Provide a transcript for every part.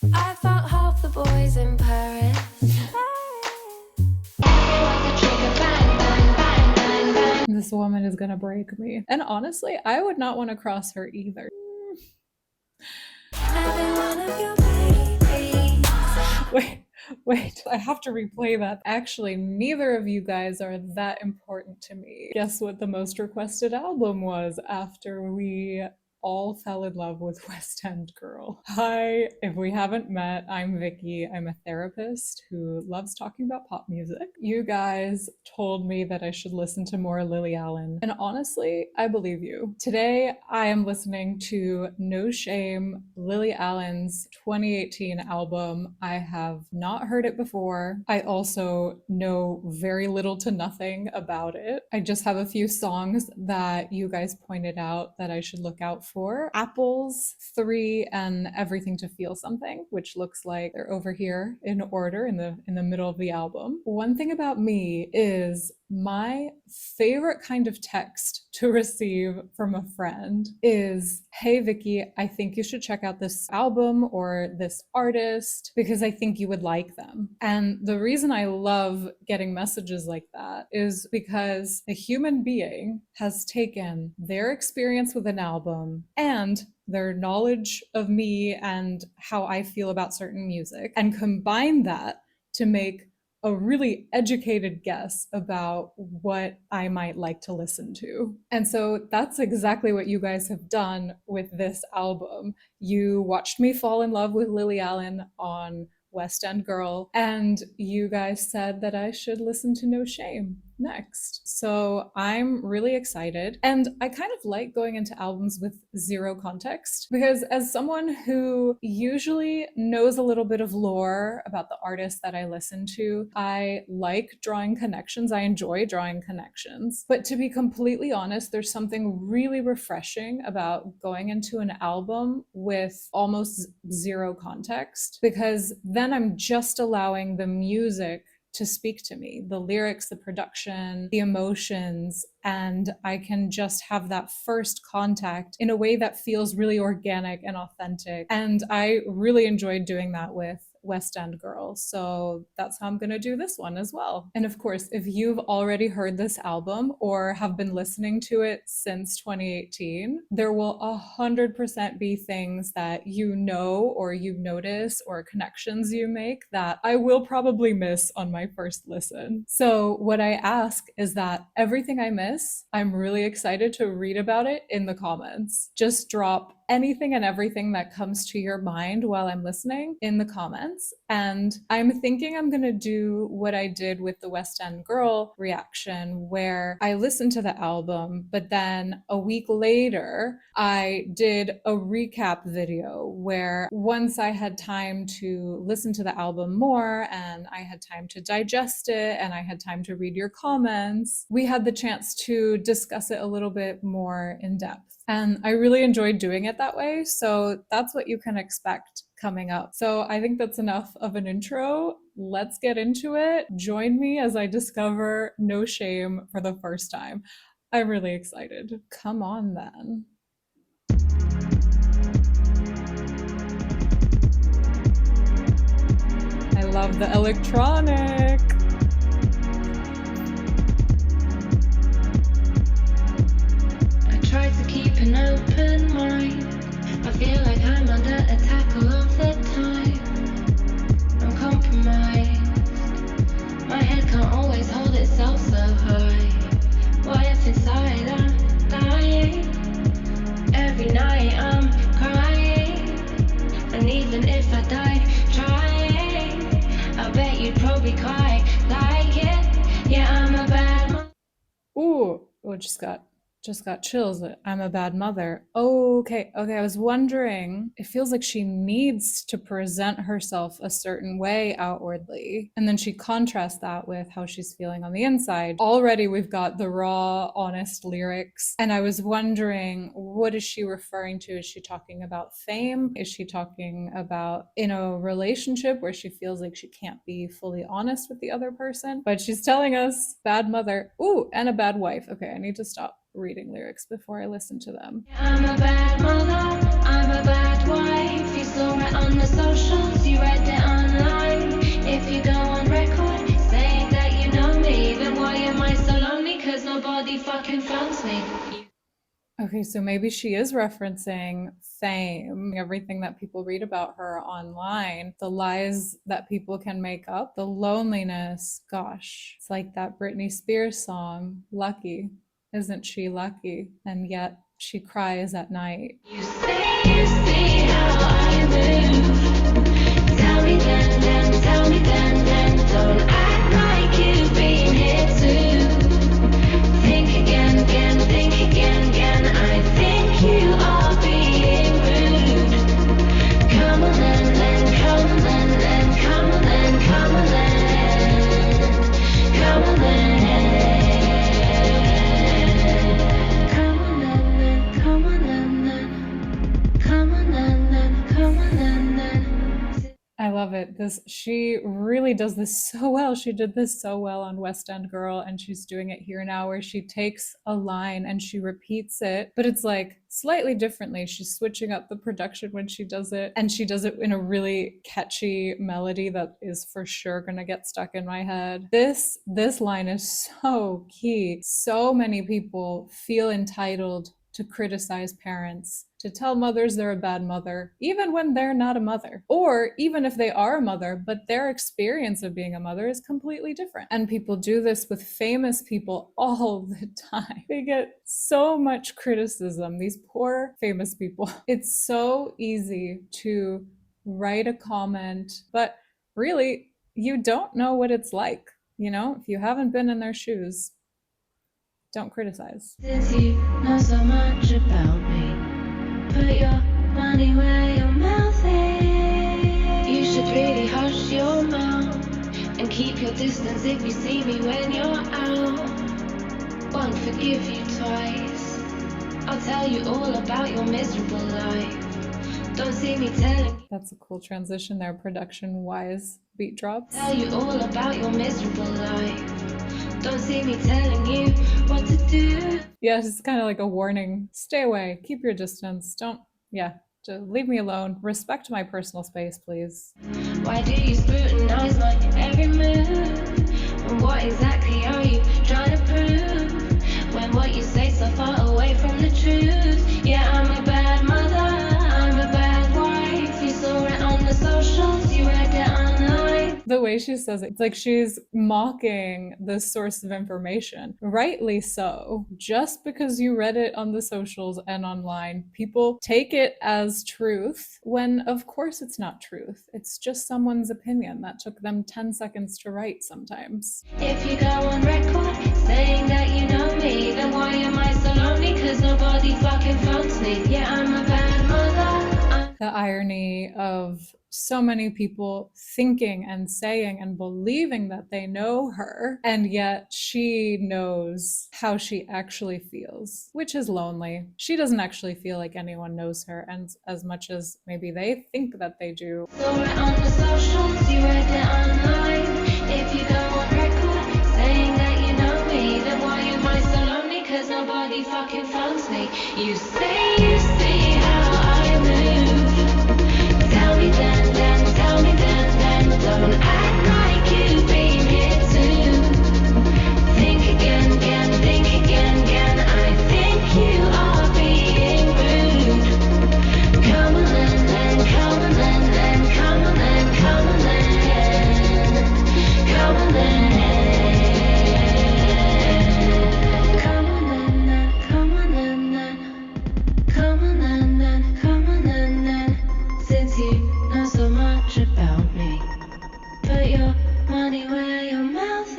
I thought half the boys in Paris. This woman is gonna break me. And honestly, I would not want to cross her either. Wait, wait, I have to replay that. Actually, neither of you guys are that important to me. Guess what the most requested album was after we all fell in love with West End Girl. Hi, if we haven't met, I'm Vicky. I'm a therapist who loves talking about pop music. You guys told me that I should listen to more Lily Allen, and honestly, I believe you. Today, I am listening to No Shame, Lily Allen's 2018 album. I have not heard it before. I also know very little to nothing about it. I just have a few songs that you guys pointed out that I should look out for. Apples, 3, and Everything to Feel Something, which looks like they're over here in order in the middle of the album. One thing about me is my favorite kind of text to receive from a friend is, "Hey Vicky, I think you should check out this album or this artist because I think you would like them." And the reason I love getting messages like that is because a human being has taken their experience with an album and their knowledge of me and how I feel about certain music and combined that to make a really educated guess about what I might like to listen to. And so that's exactly what you guys have done with this album. You watched me fall in love with Lily Allen on West End Girl, and you guys said that I should listen to No Shame next. So I'm really excited. And I kind of like going into albums with zero context because, as someone who usually knows a little bit of lore about the artists that I listen to, I like drawing connections. I enjoy drawing connections. But to be completely honest, there's something really refreshing about going into an album with almost zero context because then I'm just allowing the music to speak to me, the lyrics, the production, the emotions, and I can just have that first contact in a way that feels really organic and authentic. And I really enjoyed doing that with West End Girl. So that's how I'm going to do this one as well. And of course, if you've already heard this album or have been listening to it since 2018, there will 100% be things that you know or you notice or connections you make that I will probably miss on my first listen. So what I ask is that everything I miss, I'm really excited to read about it in the comments. Just drop anything and everything that comes to your mind while I'm listening in the comments. And I'm thinking I'm going to do what I did with the West End Girl reaction, where I listened to the album, but then a week later, I did a recap video where once I had time to listen to the album more and I had time to digest it and I had time to read your comments, we had the chance to discuss it a little bit more in depth. And I really enjoyed doing it that way. So that's what you can expect coming up. So I think that's enough of an intro. Let's get into it. Join me as I discover No Shame for the first time. I'm really excited. Come on then. I love the electronic. Try to keep an open mind. I feel like I'm under attack all of the time. I'm compromised. My head can't always hold itself so high. What if inside I'm dying? Every night I'm crying. And even if I die trying, I bet you'd probably quite like it. Yeah, I'm a bad mom. Ooh, just got chills. I'm a bad mother. Okay. I was wondering, it feels like she needs to present herself a certain way outwardly. And then she contrasts that with how she's feeling on the inside. Already we've got the raw, honest lyrics. And I was wondering, what is she referring to? Is she talking about fame? Is she talking about in a relationship where she feels like she can't be fully honest with the other person? But she's telling us bad mother. Ooh, and a bad wife. Okay, I need to stop reading lyrics before I listen to them. I'm a bad mother, I'm a bad wife. You saw my on the socials, you read it online. If you go on record saying that you know me, then why am I so lonely? Cause nobody fucking phones me. Okay, so maybe she is referencing fame, everything that people read about her online, the lies that people can make up, the loneliness. Gosh, it's like that Britney Spears song, Lucky. Isn't she lucky? And yet she cries at night. You say you see how I move. Tell me then, tell me then. Don't act like you've been here too. Think again, think again. I think you are being rude. Come on then, come on then, come on then, come on then, come on then. I love it. She really does this so well. She did this so well on West End Girl, and she's doing it here now, where she takes a line and she repeats it, but it's like slightly differently. She's switching up the production when she does it, and she does it in a really catchy melody that is for sure gonna get stuck in my head. This line is so key. So many people feel entitled to criticize parents, to tell mothers they're a bad mother, even when they're not a mother, or even if they are a mother, but their experience of being a mother is completely different. And people do this with famous people all the time. They get so much criticism, these poor famous people. It's so easy to write a comment, but really, you don't know what it's like. You know, if you haven't been in their shoes, don't criticize. Since you know so much about me, put your money where your mouth is. You should really hush your mouth and keep your distance if you see me when you're out. Won't forgive you twice. I'll tell you all about your miserable life. Don't see me telling. That's a cool transition there, production-wise. Beat drops. Tell you all about your miserable life. Don't see me telling you what to do. Yeah, it's kind of like a warning. Stay away. Keep your distance. Don't, just leave me alone. Respect my personal space, please. Why do you scrutinize my every move? And what exactly are you trying to prove? When what you say so far away from the truth. Yeah, I'm a bad mother, I'm a bad wife. You saw it on the socials, you read it online. The way she says it, it's like she's mocking the source of information. Rightly so. Just because you read it on the socials and online, people take it as truth when of course it's not truth. It's just someone's opinion that took them 10 seconds to write sometimes. If you go on record saying that you know me, then why am I so lonely? Cause nobody fucking phones me. Yeah, I'm a bad mother. The irony of so many people thinking and saying and believing that they know her, and yet she knows how she actually feels, which is lonely. She doesn't actually feel like anyone knows her, and as much as maybe they think that they do. Saw it on the socials, you read it online. If you go on record saying that you know me, then why am I so lonely? Cause nobody fucking phones me. You say you see how I move. Tell me then, tell me then. Don't act like you've been here too. Think again, think again. I think you are being rude. Come on then, come on then, come on then, come on then, come on then. Come on then, come on then, come on then, come on then. Since you know so much about me, put your money where your mouth is.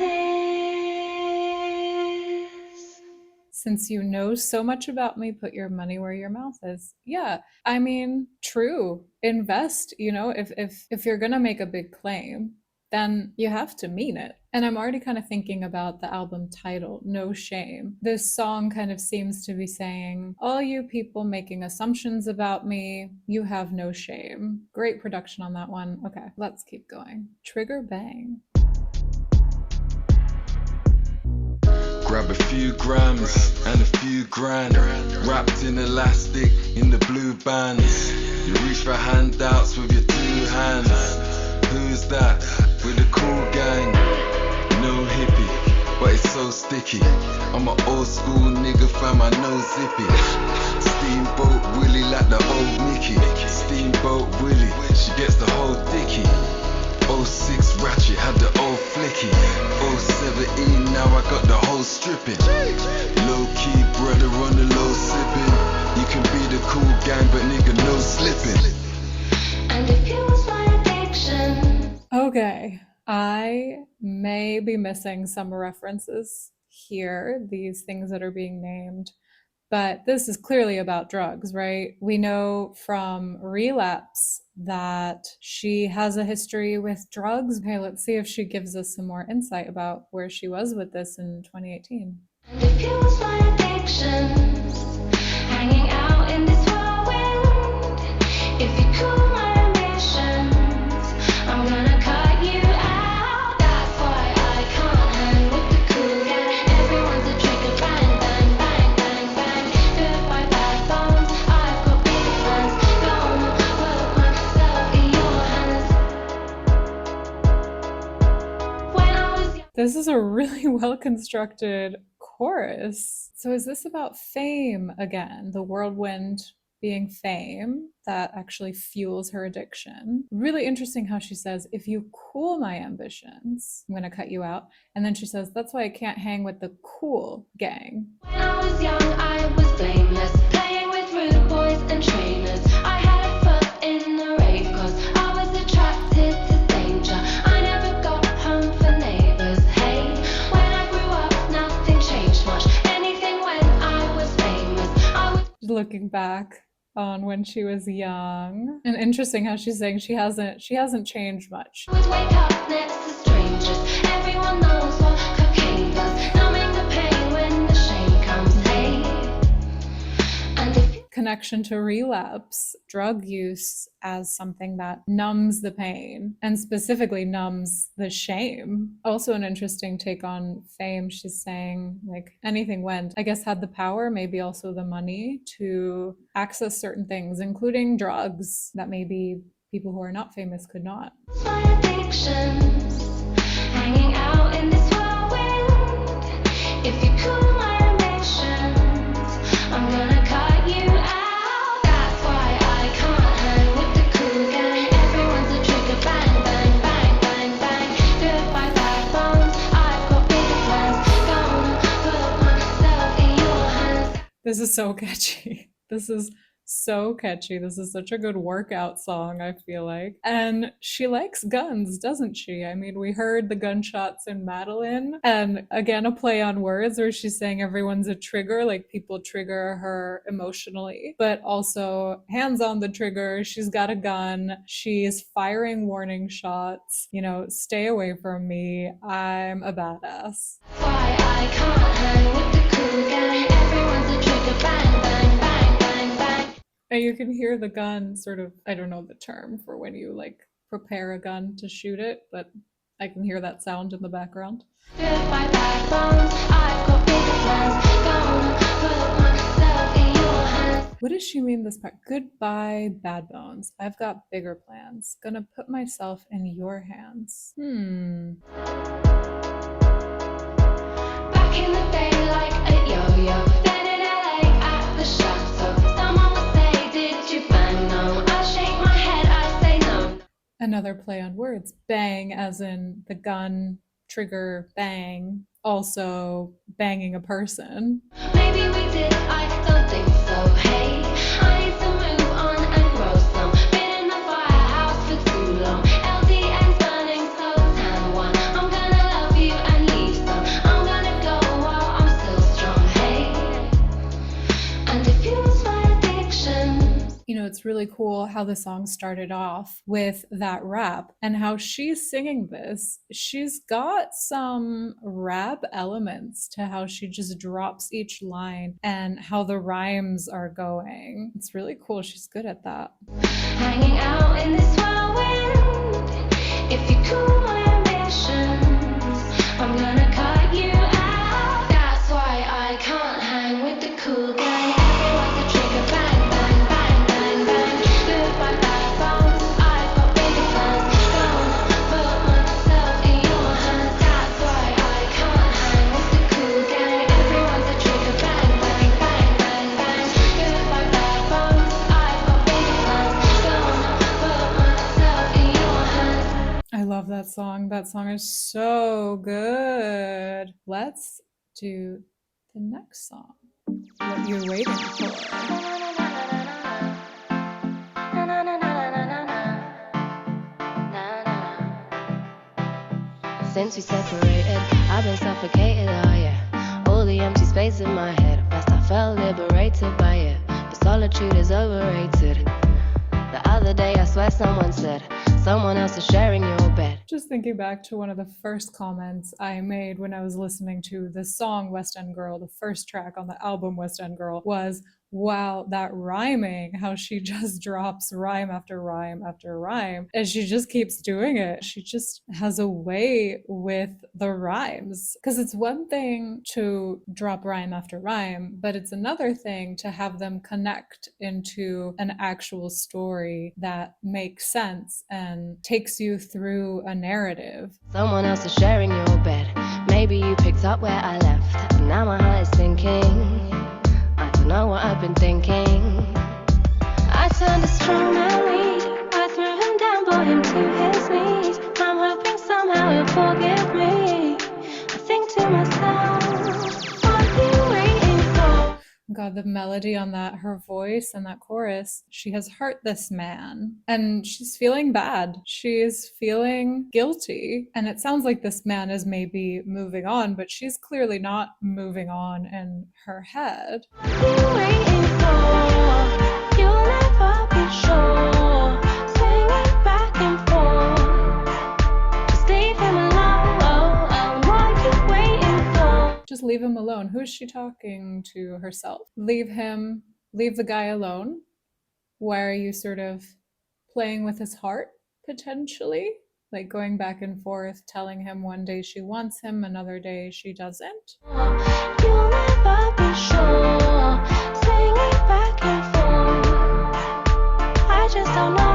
Since you know so much about me, put your money where your mouth is. Yeah, I mean, true. Invest, if you're gonna make a big claim, then you have to mean it. And I'm already kind of thinking about the album title, No Shame. This song kind of seems to be saying, all you people making assumptions about me, you have no shame. Great production on that one. Okay, let's keep going. Trigger bang. Grab a few grams and a few grand, wrapped in elastic in the blue bands. You reach for handouts with your two hands. Who's that with a cool gang? No hippie, but it's so sticky. I'm an old school nigga, fam, I know zippy. Steamboat Willie like the old Mickey. Steamboat Willie, she gets the whole dicky. 06 ratchet, had the old flicky. 017, now I got the whole stripping. Low key brother on the low sipping. You can be the cool gang, but nigga no slipping. And if you was my addiction. Okay, I may be missing some references here, these things that are being named, but this is clearly about drugs, right? We know from Relapse that she has a history with drugs. Okay, let's see if she gives us some more insight about where she was with this in 2018. And if you was my addictions, hanging out in this whirlwind, if you cool my ambitions, I'm gonna cut you out. That's why I can't hang with the cool gang. Everyone's a trigger, bang, bang, bang, bang, bang. Do it by bad bones, I've got bigger plans. Gonna put myself in your hands. When I was young. This is a really well constructed chorus. So is this about fame again? The whirlwind being fame that actually fuels her addiction. Really interesting how she says, if you cool my ambitions, I'm going to cut you out. And then she says, that's why I can't hang with the cool gang. When I was young, I was blameless, playing with rude boys and trainers. I had a foot in the rave cause I was attracted to danger. I never got home for neighbors. Hey, when I grew up, nothing changed much. Anything when I was famous, I would. Looking back on when she was young, and interesting how she's saying she hasn't changed much. Would wake up next to strangers. Everyone knows what cocaine does, numbing the pain when the shame comes. Hey, and if Connection to relapse, drug use as something that numbs the pain and specifically numbs the shame. Also an interesting take on fame. She's saying like anything went, I guess, had the power, maybe also the money to access certain things, including drugs that maybe people who are not famous could not. my addictions, hanging out in this whirlwind. If you cool my ambitions, I'm gonna cut you out. That's why I can't hang with the cool gang. Everyone's a trigger, bang, bang, bang, bang, bang. Do it by bad bones, I've got bigger plans. Gonna put myself in your hands. This is so catchy. This is so catchy. This is such a good workout song, I feel like. And she likes guns, doesn't she? I mean, we heard the gunshots in Madeline. And again, a play on words where she's saying everyone's a trigger, like people trigger her emotionally, but also hands on the trigger. She's got a gun. She's firing warning shots. You know, stay away from me. I'm a badass. Why I can't hang with the cool gang. Everyone's a trigger, bang, bang, bang, bang, bang. And you can hear the gun sort of, I don't know the term for when you like prepare a gun to shoot it, but I can hear that sound in the background. Do it by bad bones, I've got bigger plans. Gonna put myself in your hands. What does she mean this part? Goodbye, bad bones. I've got bigger plans. Gonna put myself in your hands. Back in the day, like a yo-yo. Then in LA at the chateau. Someone would say, did you bang? No. I shake my head, I say no. Another play on words. Bang, as in the gun, trigger, bang. Also banging a person. Maybe we did, I don't think so. Hey, I need to move on and grow some. Been in the firehouse for too long. LDN's burning so tan one. I'm gonna love you and leave some. I'm gonna go while I'm still strong. Hey, and if you was my addiction. You know, it's really cool how the song started off with that rap and how she's singing this. She's got some rap elements to how she just drops each line and how the rhymes are going. It's really cool. She's good at that. Hanging out in this whirlwind. If you cool my ambitions, I'm gonna cut you out. That's that song. That song is so good. Let's do the next song. What you're waiting for. Since we separated, I've been suffocated, oh yeah. All the empty space in my head. At first I felt liberated by it, but solitude is overrated. The other day I swear someone said, someone else is sharing your bed. Just thinking back to one of the first comments I made when I was listening to the song West End Girl, the first track on the album West End Girl, was, wow, that rhyming, how she just drops rhyme after rhyme after rhyme, and she just keeps doing it. She just has a way with the rhymes. Because it's one thing to drop rhyme after rhyme, but it's another thing to have them connect into an actual story that makes sense and takes you through a narrative. Someone else is sharing your bed. Maybe you picked up where I left, and now my heart is sinking. I don't know what I've been thinking. I turned a strong man weak. I threw him down, brought him to his knees. I'm hoping somehow he'll forgive me. I think to myself, what are you waiting for? God, the melody on that, her voice and that chorus, she has hurt this man and she's feeling bad. She is feeling guilty. And it sounds like this man is maybe moving on, but she's clearly not moving on in her head. What are you waiting for? You'll never be sure. Swinging back and forth. Just leave him alone. What are you waiting for? Just leave him alone. Who is she talking to? Herself? Leave the guy alone. Why are you sort of playing with his heart, potentially? Like going back and forth, telling him one day she wants him, another day she doesn't. You'll never be sure. Swinging back and forth. I just don't know.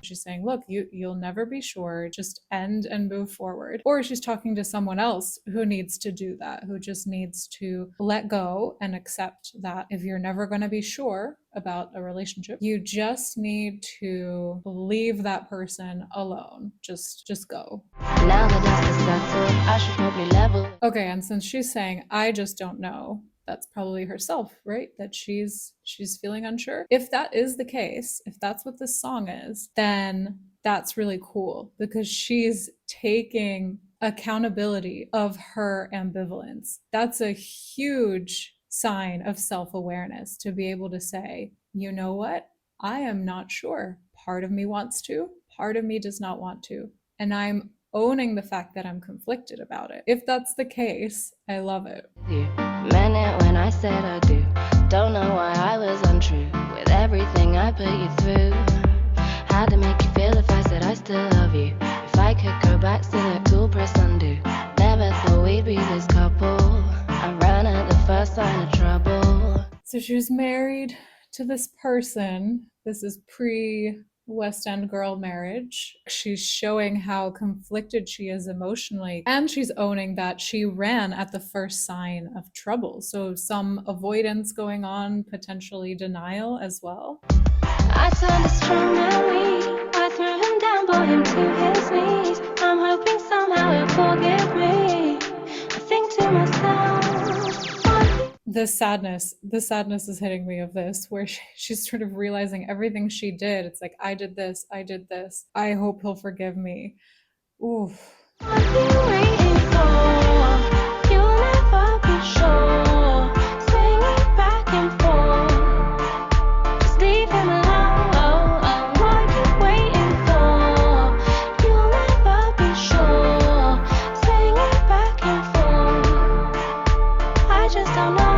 She's saying, look, you'll never be sure, just end and move forward. Or she's talking to someone else who needs to do that, who just needs to let go and accept that if you're never going to be sure about a relationship, you just need to leave that person alone. Just go. Now the dust is settled, I should probably level. Okay, and since she's saying, I just don't know, that's probably herself, right? That she's feeling unsure. If that is the case, if that's what this song is, then that's really cool because she's taking accountability of her ambivalence. That's a huge sign of self-awareness to be able to say, you know what? I am not sure. Part of me wants to, part of me does not want to. And I'm owning the fact that I'm conflicted about it. If that's the case, I love it. You meant it when I said I do. Don't know why I was untrue with everything I put you through. How to make you feel if I said I still love you. If I could go back, select tool, press undo. Never thought we'd be this couple. I ran at the first sign of trouble. So she was married to this person. This is pre-West End Girl marriage. She's showing how conflicted she is emotionally, and she's owning that she ran at the first sign of trouble. So some avoidance going on, potentially denial as well. I turned a strong man weak. I threw him down, brought him to his knees. I'm hoping somehow he'll forgive me. I think to myself, The sadness is hitting me of this, where she's sort of realizing everything she did. It's like, I did this. I hope he'll forgive me. Oof. what are you waiting for? You'll never be sure. Swinging back and forth. Just leave him alone. What are you waiting for? You'll never be sure. Swinging back and forth. I just don't know.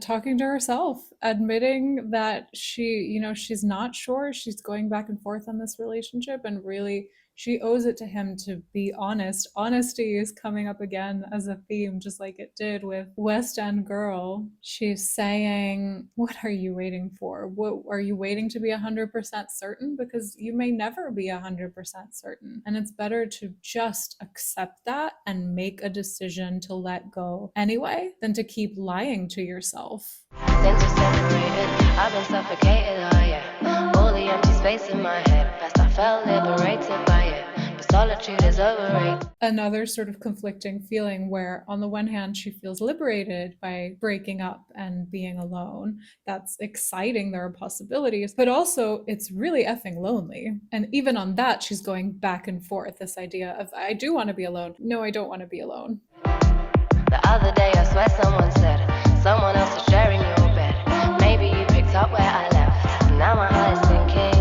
Talking to herself, admitting that she's not sure. She's going back and forth on this relationship, and really she owes it to him to be honest. Honesty is coming up again as a theme, just like it did with West End Girl. She's saying, what are you waiting for? What are you waiting to be 100% certain? Because you may never be 100% certain. And it's better to just accept that and make a decision to let go anyway than to keep lying to yourself. Since we separated, I've been suffocated, oh yeah. All the empty space in my head. Best I felt liberated by it. But solitude is overrated. Another sort of conflicting feeling where on the one hand she feels liberated by breaking up and being alone. That's exciting, there are possibilities, but also it's really effing lonely. And even on that she's going back and forth, this idea of I do want to be alone, no I don't want to be alone. The other day I swear someone said someone else is sharing your bed. Maybe you picked up where I left. Now my heart is sinking.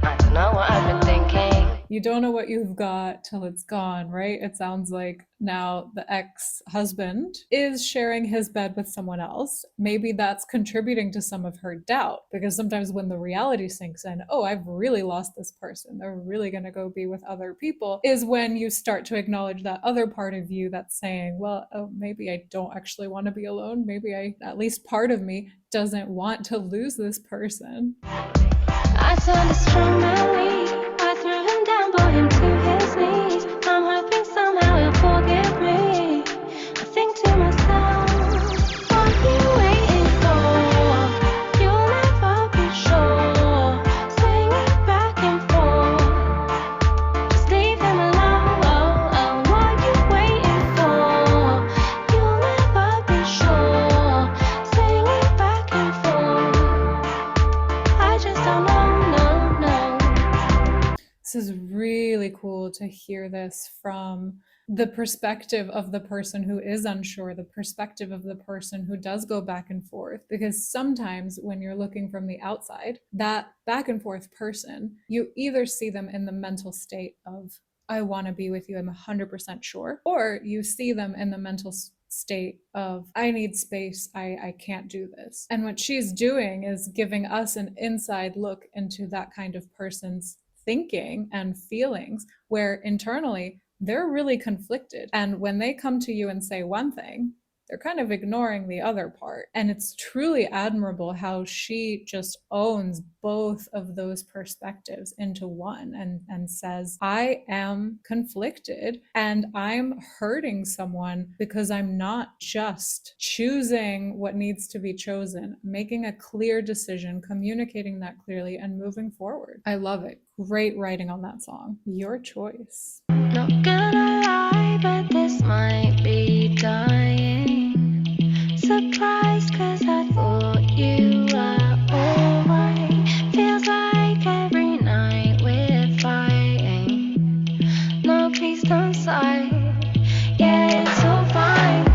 I don't know what I've been thinking. You don't know what you've got till it's gone, right? It sounds like now the ex-husband is sharing his bed with someone else. Maybe that's contributing to some of her doubt, because sometimes when the reality sinks in, oh, I've really lost this person, they're really going to go be with other people, is when you start to acknowledge that other part of you that's saying, well, oh, maybe I don't actually want to be alone. Maybe at least part of me doesn't want to lose this person. I turned a strong man weak. I threw him down, brought him to his knees. I'm hoping somehow he'll forgive me. I think to myself, what you waiting for? You'll never be sure. Swinging back and forth. Just leave him alone. What you waiting for? You'll never be sure. Swinging back and forth. I just don't know. This is really cool to hear this from the perspective of the person who is unsure, the perspective of the person who does go back and forth. Because sometimes when you're looking from the outside, that back and forth person, you either see them in the mental state of, I want to be with you, I'm 100% sure, or you see them in the mental state of, I need space, I can't do this. And what she's doing is giving us an inside look into that kind of person's thinking and feelings, where internally they're really conflicted. And when they come to you and say one thing, they're kind of ignoring the other part. And it's truly admirable how she just owns both of those perspectives into one and says, I am conflicted and I'm hurting someone because I'm not just choosing what needs to be chosen, making a clear decision, communicating that clearly and moving forward. I love it. Great writing on that song. Your choice. Not gonna lie, but this might be dying. Surprised cause I thought you were alright. Feels like every night we're fighting. No, please don't sigh. Yeah, it's all fine.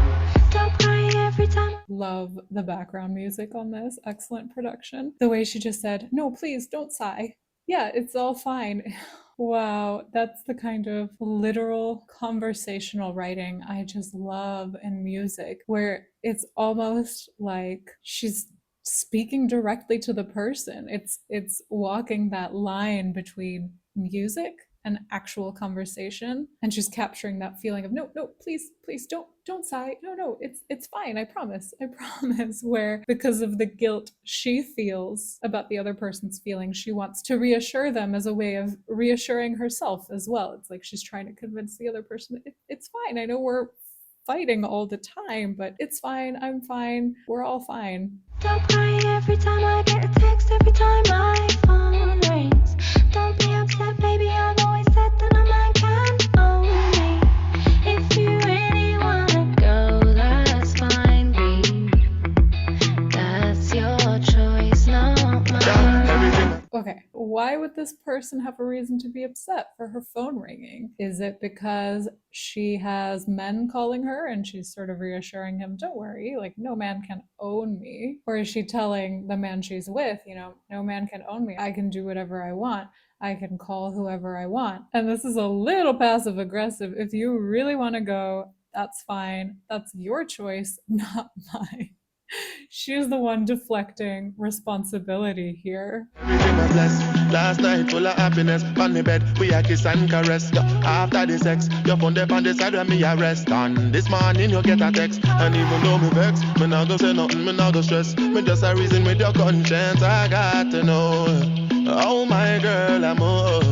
Don't cry every time. Love the background music on this. Excellent production. The way she just said, no, please don't sigh. Yeah, it's all fine. Wow, that's the kind of literal conversational writing I just love in music, where it's almost like she's speaking directly to the person. It's walking that line between music and actual conversation, and she's capturing that feeling of no, please don't sigh, no, it's fine, I promise, where because of the guilt she feels about the other person's feelings, she wants to reassure them as a way of reassuring herself as well. It's like she's trying to convince the other person it's fine, I know we're fighting all the time, but it's fine, I'm fine, we're all fine. Don't cry every time I get a text, every time my phone rings. Don't be upset, baby, I've always said that a man can own me. If you really wanna go, that's fine, babe. That's your choice, not mine. Okay, why would this person have a reason to be upset for her phone ringing? Is it because she has men calling her and she's sort of reassuring him, don't worry, like no man can own me? Or is she telling the man she's with, no man can own me, I can do whatever I want, I can call whoever I want? And this is a little passive aggressive. If you really want to go, that's fine, that's your choice, not mine. She's the one deflecting responsibility here. Everything was blessed. Last night full of happiness. On the bed, we a kiss and caress. After the sex, you found up on the side when me arrest. And this morning you get a text. And even though me vex, me not go say nothing, me not go stress. Me just a reason with your conscience. I got to know. Oh my girl, I'm up.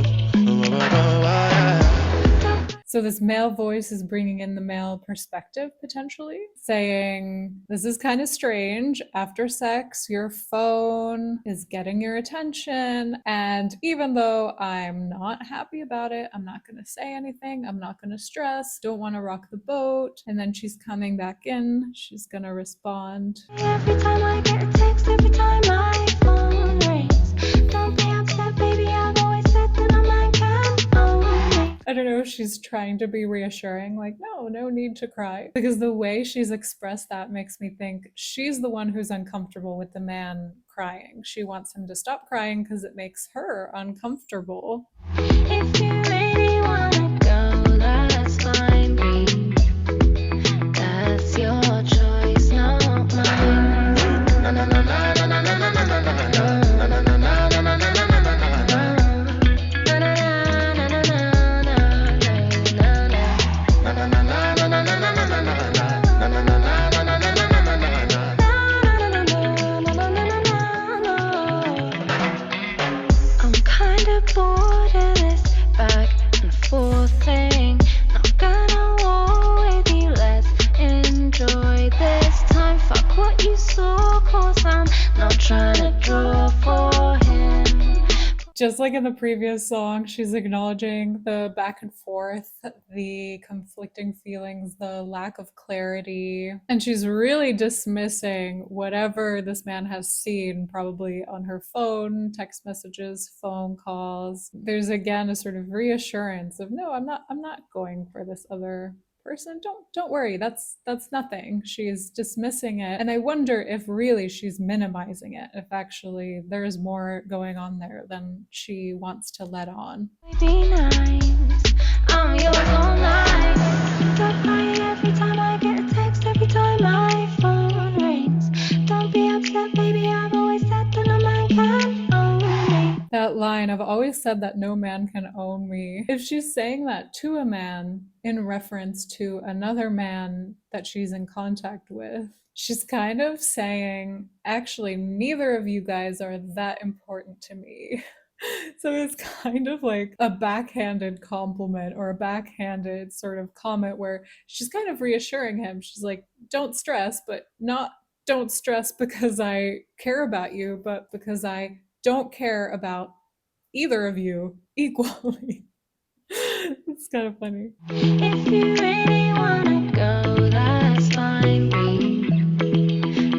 So this male voice is bringing in the male perspective, potentially, saying, this is kind of strange. After sex, your phone is getting your attention. And even though I'm not happy about it, I'm not going to say anything. I'm not going to stress. Don't want to rock the boat. And then she's coming back in. She's going to respond. Every time I get a text, every time my phone rings, don't be upset, baby, I've always said that a man can own me. I don't know if she's trying to be reassuring, like, no need to cry. Because the way she's expressed that makes me think she's the one who's uncomfortable with the man crying. She wants him to stop crying because it makes her uncomfortable. If you really wanna go, that's fine, babe. That's your choice, not mine. Na na na na na na na na na na na na na na na na na. I'm kinda bored of this back and forth thing. Not gonna war with you, let's enjoy this time. Fuck what you saw, cause I'm not trying to draw for him. Just like in the previous song, she's acknowledging the back and forth, the conflicting feelings, the lack of clarity, and she's really dismissing whatever this man has seen, probably on her phone, text messages, phone calls. There's again a sort of reassurance of, no, I'm not going for this other person. Don't worry, that's nothing. She's dismissing it, and I wonder if really she's minimizing it, if actually there's more going on there than she wants to let on. Be nice, I'm yours all night. Don't cry every time I get a text, every time my phone rings. Don't be upset, baby, I've always said that a man can own me. That line, I've always said that no man can own me. If she's saying that to a man in reference to another man that she's in contact with, she's kind of saying, actually, neither of you guys are that important to me. So it's kind of like a backhanded compliment or a backhanded sort of comment where she's kind of reassuring him. She's like, don't stress, but not don't stress because I care about you, but because I don't care about either of you equally. It's kind of funny. If you really wanna go, that's fine, babe.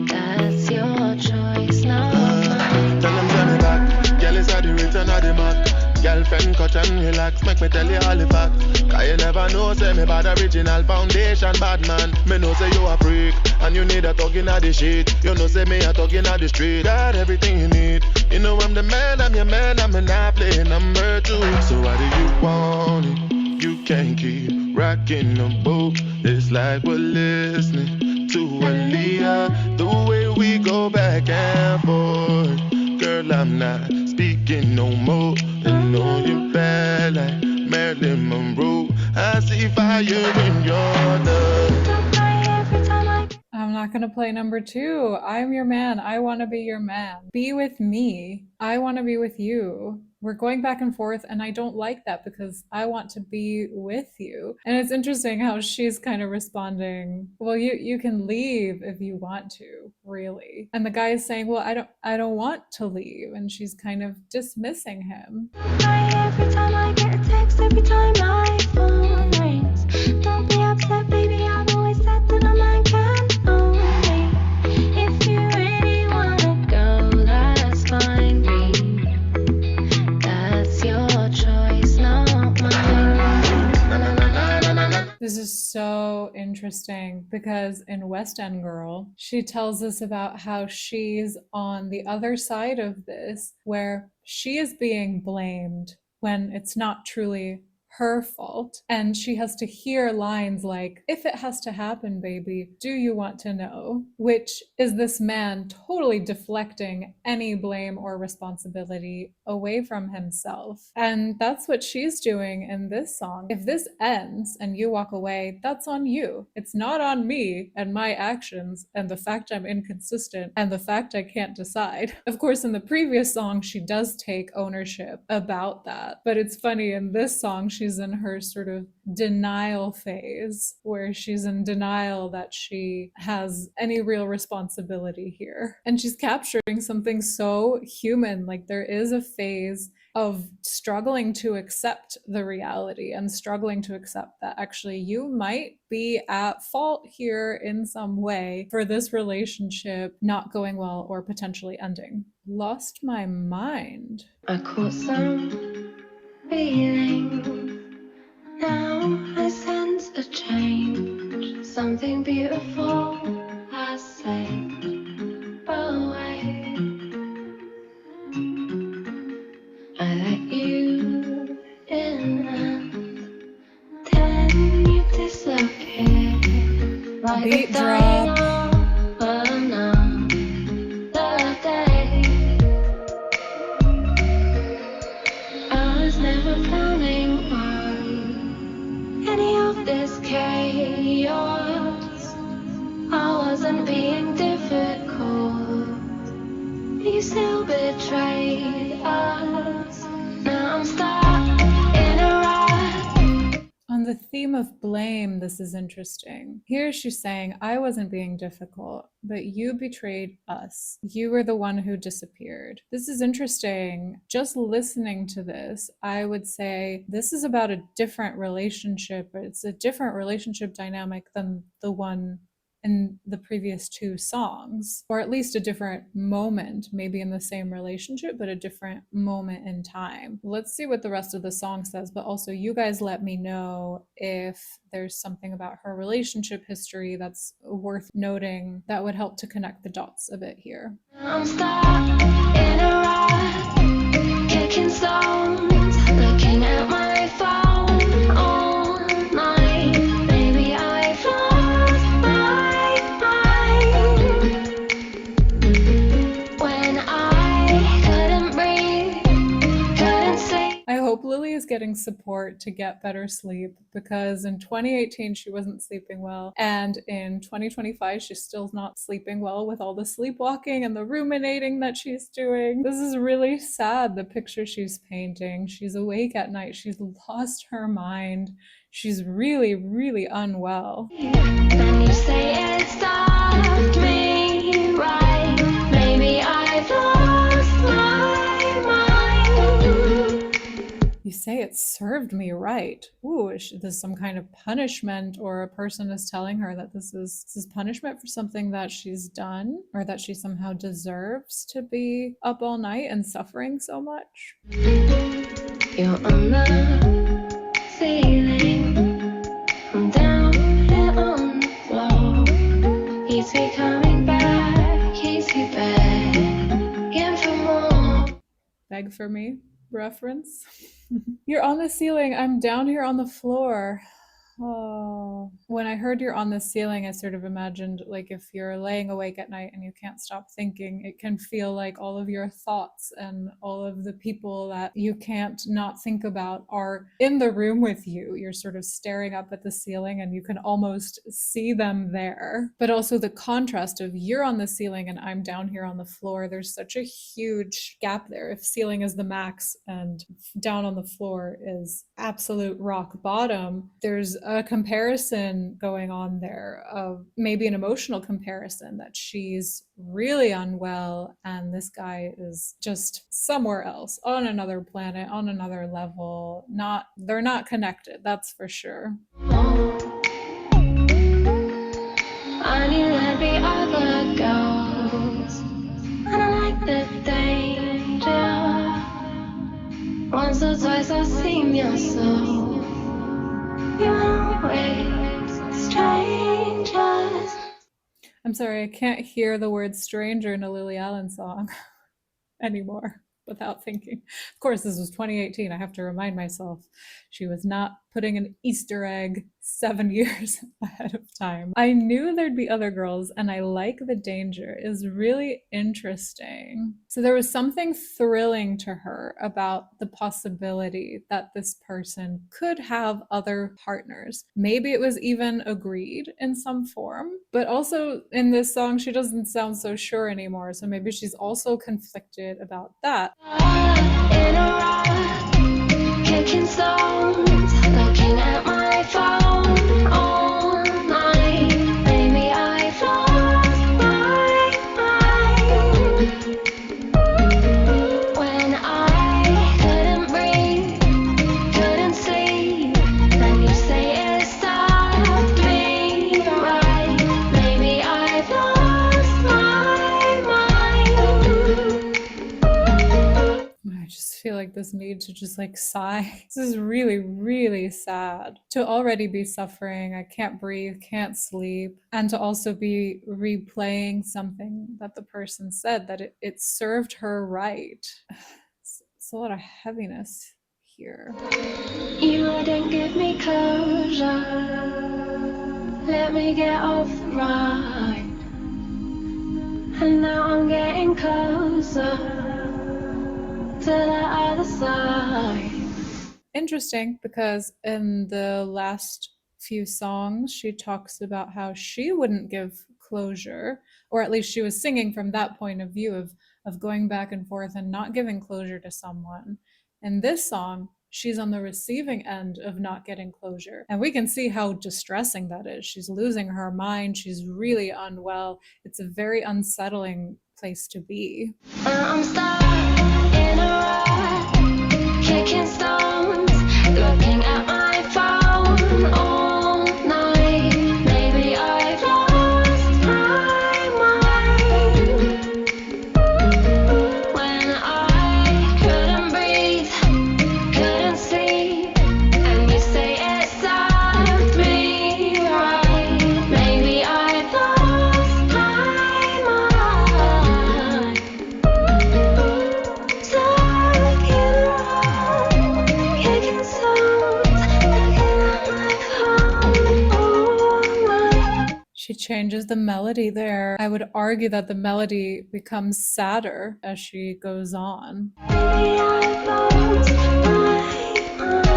That's your choice, not mine. Tell them turn it back. Girl, it's at the return of the Mac. Girlfriend, cut and relax. Make me tell you all the facts. Cause you never know, say me bad original foundation, bad man. Me know say you a freak, and you need a thug inna the shit. You know say me a thug inna the street. Got everything you need. You know I'm the man, I'm your man, I'm not playing number two. So why do you want it? You can't keep rocking the boat. It's like we're listening to Aaliyah. The way we go back and forth. Girl, I'm not speaking no more. And know you bad like Marilyn Monroe. I see fire in your love. Don't cry every time I I'm not going to play number two. I'm your man. I want to be your man. Be with me. I want to be with you. We're going back and forth, and I don't like that because I want to be with you. And it's interesting how she's kind of responding, well, you can leave if you want to, really. And the guy is saying, well, I don't want to leave. And she's kind of dismissing him. cry every time I get a text, every time my phone rings. Don't be upset, baby, I've always said that a man can own me. If you really wanna go, that's fine, babe. That's your choice, not mine. This is so interesting because in West End Girl, she tells us about how she's on the other side of this, where she is being blamed when it's not truly her fault. And she has to hear lines like, if it has to happen, baby, do you want to know? Which is this man totally deflecting any blame or responsibility away from himself. And that's what she's doing in this song. If this ends and you walk away, that's on you. It's not on me and my actions and the fact I'm inconsistent and the fact I can't decide. Of course, in the previous song, she does take ownership about that. But it's funny, in this song, she she's in her sort of denial phase, where she's in denial that she has any real responsibility here. And she's capturing something so human. Like, there is a phase of struggling to accept the reality and struggling to accept that actually you might be at fault here in some way for this relationship not going well or potentially ending. Lost my mind. I caught some feeling. Now I sense a change. Something beautiful has slipped away. I let you in and then you disappeared. Like Beat a drop. another day. I was never planning on any of this chaos. I wasn't being difficult. You still betrayed us. Now I'm stuck in a rut. On the theme of blame, this is interesting. Here she's saying, I wasn't being difficult, but you betrayed us. You were the one who disappeared. This is interesting. Just listening to this, I would say this is about a different relationship. It's a different relationship dynamic than the one in the previous two songs, or at least a different moment, maybe in the same relationship, but a different moment in time. Let's see what the rest of the song says, but also you guys let me know if there's something about her relationship history that's worth noting that would help to connect the dots a bit here. I'm stuck in a rut, kicking stones, looking at my phone all night. Maybe I've lost my mind when I couldn't breathe, couldn't sleep. I hope Lily is getting support to get better sleep, because in 2018 she wasn't sleeping well, and in 2025 she's still not sleeping well with all the sleepwalking and the ruminating that she's doing. This is really sad, the picture she's painting. She's awake at night, she's lost her mind, she's really, really unwell. Then you say it stopped me right. Maybe I've lost my mind. You say it served me right. Ooh, is this some kind of punishment, or a person is telling her that this is punishment for something that she's done, or that she somehow deserves to be up all night and suffering so much? You're on the ceiling, I'm down here on the floor. He's be coming back, he's be begging for more. Beg for me reference. You're on the ceiling, I'm down here on the floor. Oh, when I heard you're on the ceiling, I sort of imagined, like, if you're laying awake at night and you can't stop thinking, it can feel like all of your thoughts and all of the people that you can't not think about are in the room with you. You're sort of staring up at the ceiling and you can almost see them there. But also the contrast of you're on the ceiling and I'm down here on the floor, there's such a huge gap there. If ceiling is the max and down on the floor is absolute rock bottom, there's a comparison going on there, of maybe an emotional comparison, that she's really unwell and this guy is just somewhere else, on another planet, on another level. They're not connected, that's for sure. I knew there'd be other girls, and I like the danger. Once or twice I've seen your soul. You're always strangers. I'm sorry, I can't hear the word stranger in a Lily Allen song anymore without thinking. Of course, this was 2018. I have to remind myself she was not putting an Easter egg 7 years ahead of time. I knew there'd be other girls, and I like the danger is really interesting. So there was something thrilling to her about the possibility that this person could have other partners. Maybe it was even agreed in some form, but also in this song, she doesn't sound so sure anymore. So maybe she's also conflicted about that. In a rut, kicking stones, this need to just like sigh. This is really, really sad. To already be suffering, I can't breathe, can't sleep, and to also be replaying something that the person said that it served her right. It's a lot of heaviness here. You wouldn't give me closure. Let me get off the ride. And now I'm getting closer to the other side. Interesting, because in the last few songs, she talks about how she wouldn't give closure, or at least she was singing from that point of view of going back and forth and not giving closure to someone. In this song, she's on the receiving end of not getting closure. And we can see how distressing that is. She's losing her mind. She's really unwell. It's a very unsettling place to be. I'm stuck in a rut, kicking stones, looking at my phone all night. Maybe I've lost my mind. When I couldn't breathe, couldn't sleep, and you say it served me right. Maybe I've lost my mind. Stuck in a rut, kicking stones, looking at my phone all night. She changes the melody there. I would argue that the melody becomes sadder as she goes on. Maybe I've lost my mind.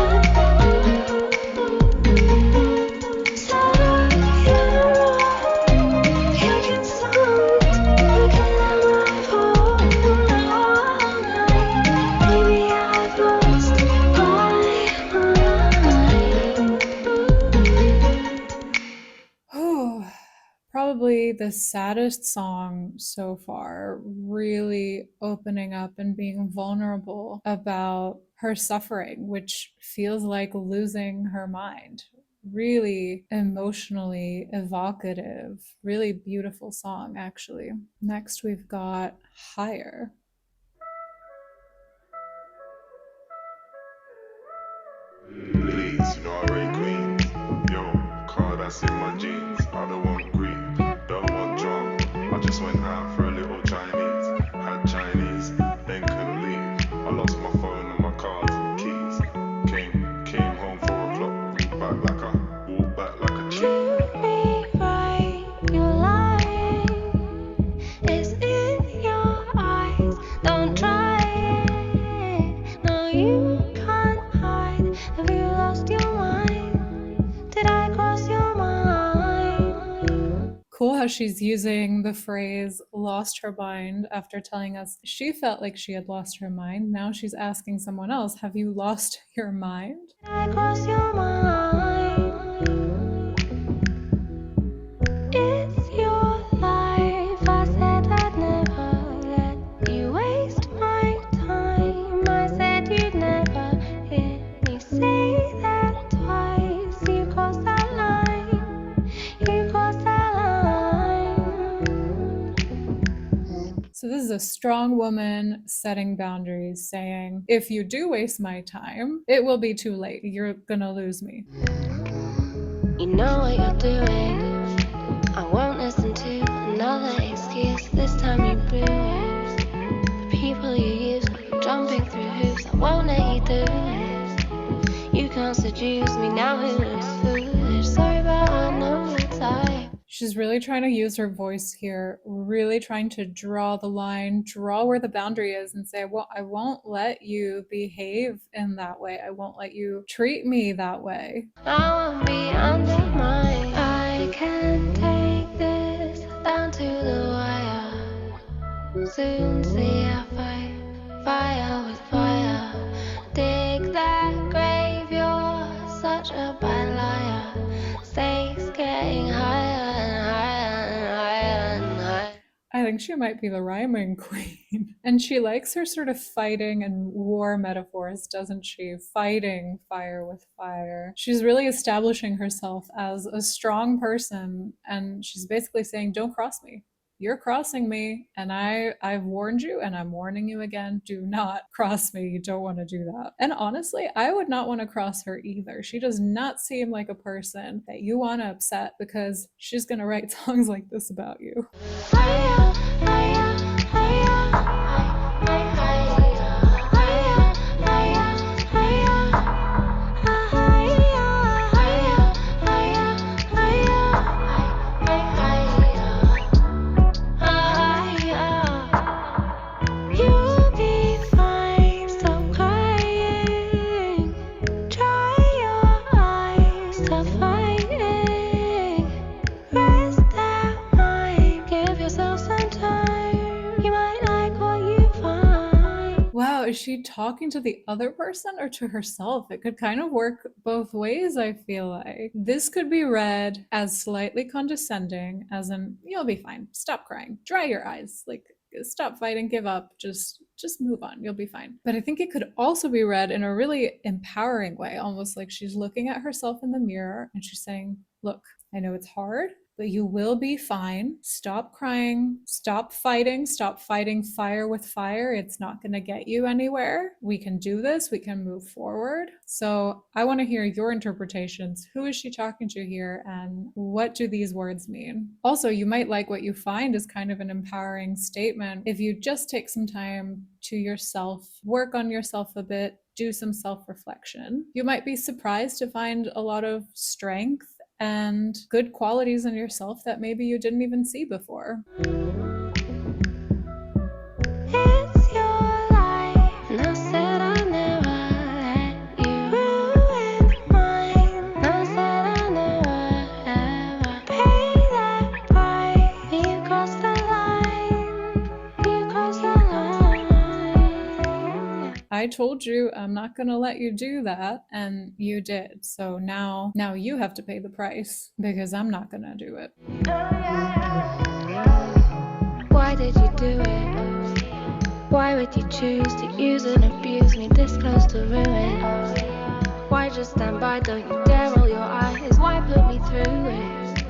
Stuck in a rut, kicking stones, looking at my phone all night. Maybe I've lost my mind. Probably the saddest song so far, really opening up and being vulnerable about her suffering, which feels like losing her mind. Really emotionally evocative, really beautiful song, actually. Next, we've got Higher. Please, you know I rate queen. Yo, car that's in my jeans. I don't want grief, don't want drama. I just went out for a little Chinese. Had Chinese, then couldn't leave. I lost my phone and my cards and keys. Came home 4 o'clock. Walked back like a cheat. To be right, you're lying. It's in your eyes. Don't try it. No, you can't hide. Have you lost your mind? Did I cross your mind? Cool how she's using the phrase lost her mind after telling us she felt like she had lost her mind. Now she's asking someone else, have you lost your mind? Did I cross your mind? It's your life. I said I'd never let you waste my time. I said you'd never hear me say that twice. You crossed that line. You crossed that line. So this is a strong woman setting boundaries, saying, if you do waste my time, it will be too late. You're gonna lose me. You know what you're doing. I won't listen to another excuse. This time you blew it. The people you use, jumping through hoops. I won't let you do it. You can't seduce me now. Who looks foolish? Sorry, but I know your type. She's really trying to use her voice here, really trying to draw the line, draw where the boundary is, and say, well, I won't let you behave in that way. I won't let you treat me that way. I won't be undermined. I can take this down to the wire. Soon see a fight, fire with fire. Dig that grave, you're such a bad liar. Stakes getting higher and higher and higher and higher. I think she might be the rhyming queen. And she likes her sort of fighting and war metaphors, doesn't she? Fighting fire with fire. She's really establishing herself as a strong person, and she's basically saying, don't cross me. you're crossing me, and I've warned you and I'm warning you again. Do not cross me. You don't want to do that. And honestly, I would not want to cross her either. She does not seem like a person that you want to upset, because she's going to write songs like this about you. Is she talking to the other person or to herself? It could kind of work both ways, I feel like. This could be read as slightly condescending, as in, you'll be fine. Stop crying. Dry your eyes. Like, stop fighting, give up, just move on, you'll be fine. But I think it could also be read in a really empowering way, almost like she's looking at herself in the mirror and she's saying, look, I know it's hard, but you will be fine. Stop crying. Stop fighting fire with fire. It's not going to get you anywhere. We can do this. We can move forward. So I want to hear your interpretations. Who is she talking to here, and what do these words mean? Also, you might like what you find is kind of an empowering statement if you just take some time to yourself, work on yourself a bit, do some self-reflection. You might be surprised to find a lot of strength and good qualities in yourself that maybe you didn't even see before. It's your life, and I said I'll never let you ruin mine. I said I'll never ever pay that price. You crossed the line, you crossed the line. I told you I'm not gonna let you do that, and you did. So now you have to pay the price, because I'm not gonna do it. Why did you do it? Why would you choose to use and abuse me this close to ruin? Why just stand by, don't you dare roll your eyes? Why put me through it?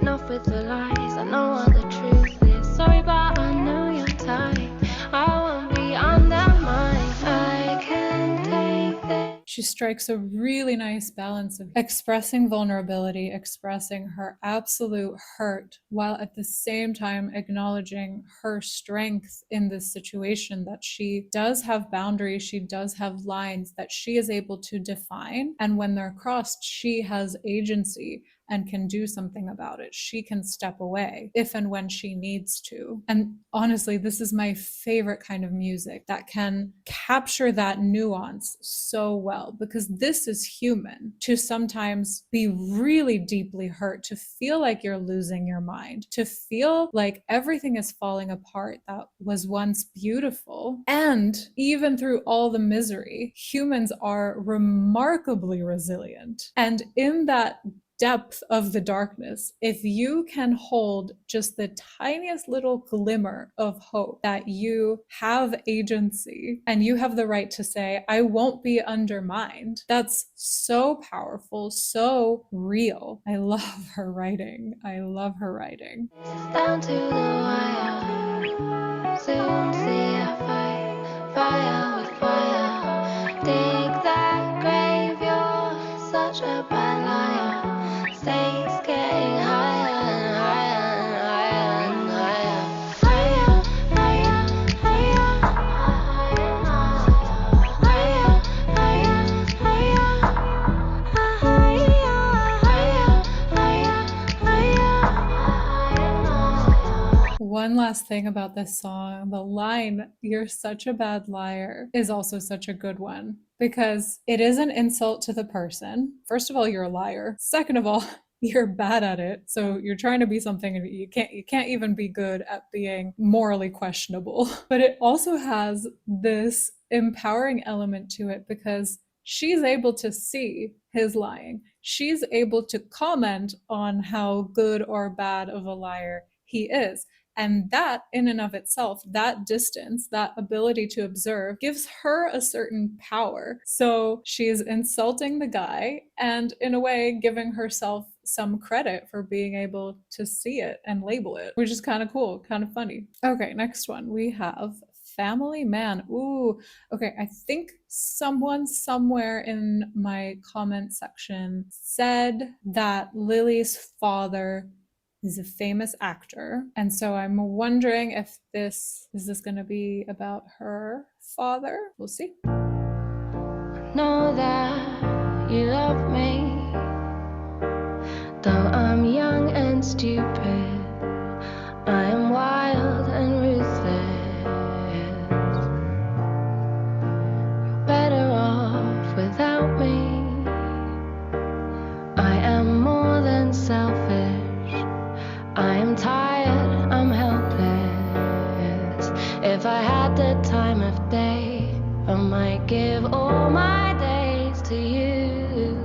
Enough with the lies, I know what the truth is. Sorry, but I know you're tight. I won't be undermined. I can take this. She strikes a really nice balance of expressing vulnerability, expressing her absolute hurt, while at the same time acknowledging her strength in this situation, that she does have boundaries, she does have lines that she is able to define. And when they're crossed, she has agency and can do something about it. She can step away if and when she needs to. And honestly, this is my favorite kind of music that can capture that nuance so well, because this is human, to sometimes be really deeply hurt, to feel like you're losing your mind, to feel like everything is falling apart that was once beautiful. And even through all the misery, humans are remarkably resilient. And in that depth of the darkness, if you can hold just the tiniest little glimmer of hope that you have agency and you have the right to say, I won't be undermined, that's so powerful, so real. I love her writing. I love her writing. Down to the wire, soon see a fight, fire with fire. Dig that grave, you're such a bad liar. Stakes getting higher and higher and higher, higher, higher. One last thing about this song, the line, "You're such a bad liar," is also such a good one, because it is an insult to the person. First of all, you're a liar. Second of all, you're bad at it. So you're trying to be something and you can't even be good at being morally questionable. But it also has this empowering element to it, because she's able to see his lying. She's able to comment on how good or bad of a liar he is. And that in and of itself, that distance, that ability to observe, gives her a certain power. So she's insulting the guy and in a way giving herself some credit for being able to see it and label it, which is kind of cool, kind of funny. Okay, next one. We have Family Man. Ooh, okay. I think someone somewhere in my comment section said that Lily's father is a famous actor. And so I'm wondering if this is going to be about her father. We'll see. Know that you love me, though I'm young and stupid. I am wild and ruthless. You're better off without me. I am more than selfish. I am tired, I'm helpless. If I had the time of day, I might give all my days to you.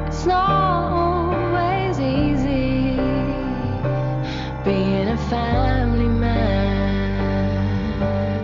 It's not always easy being a family man.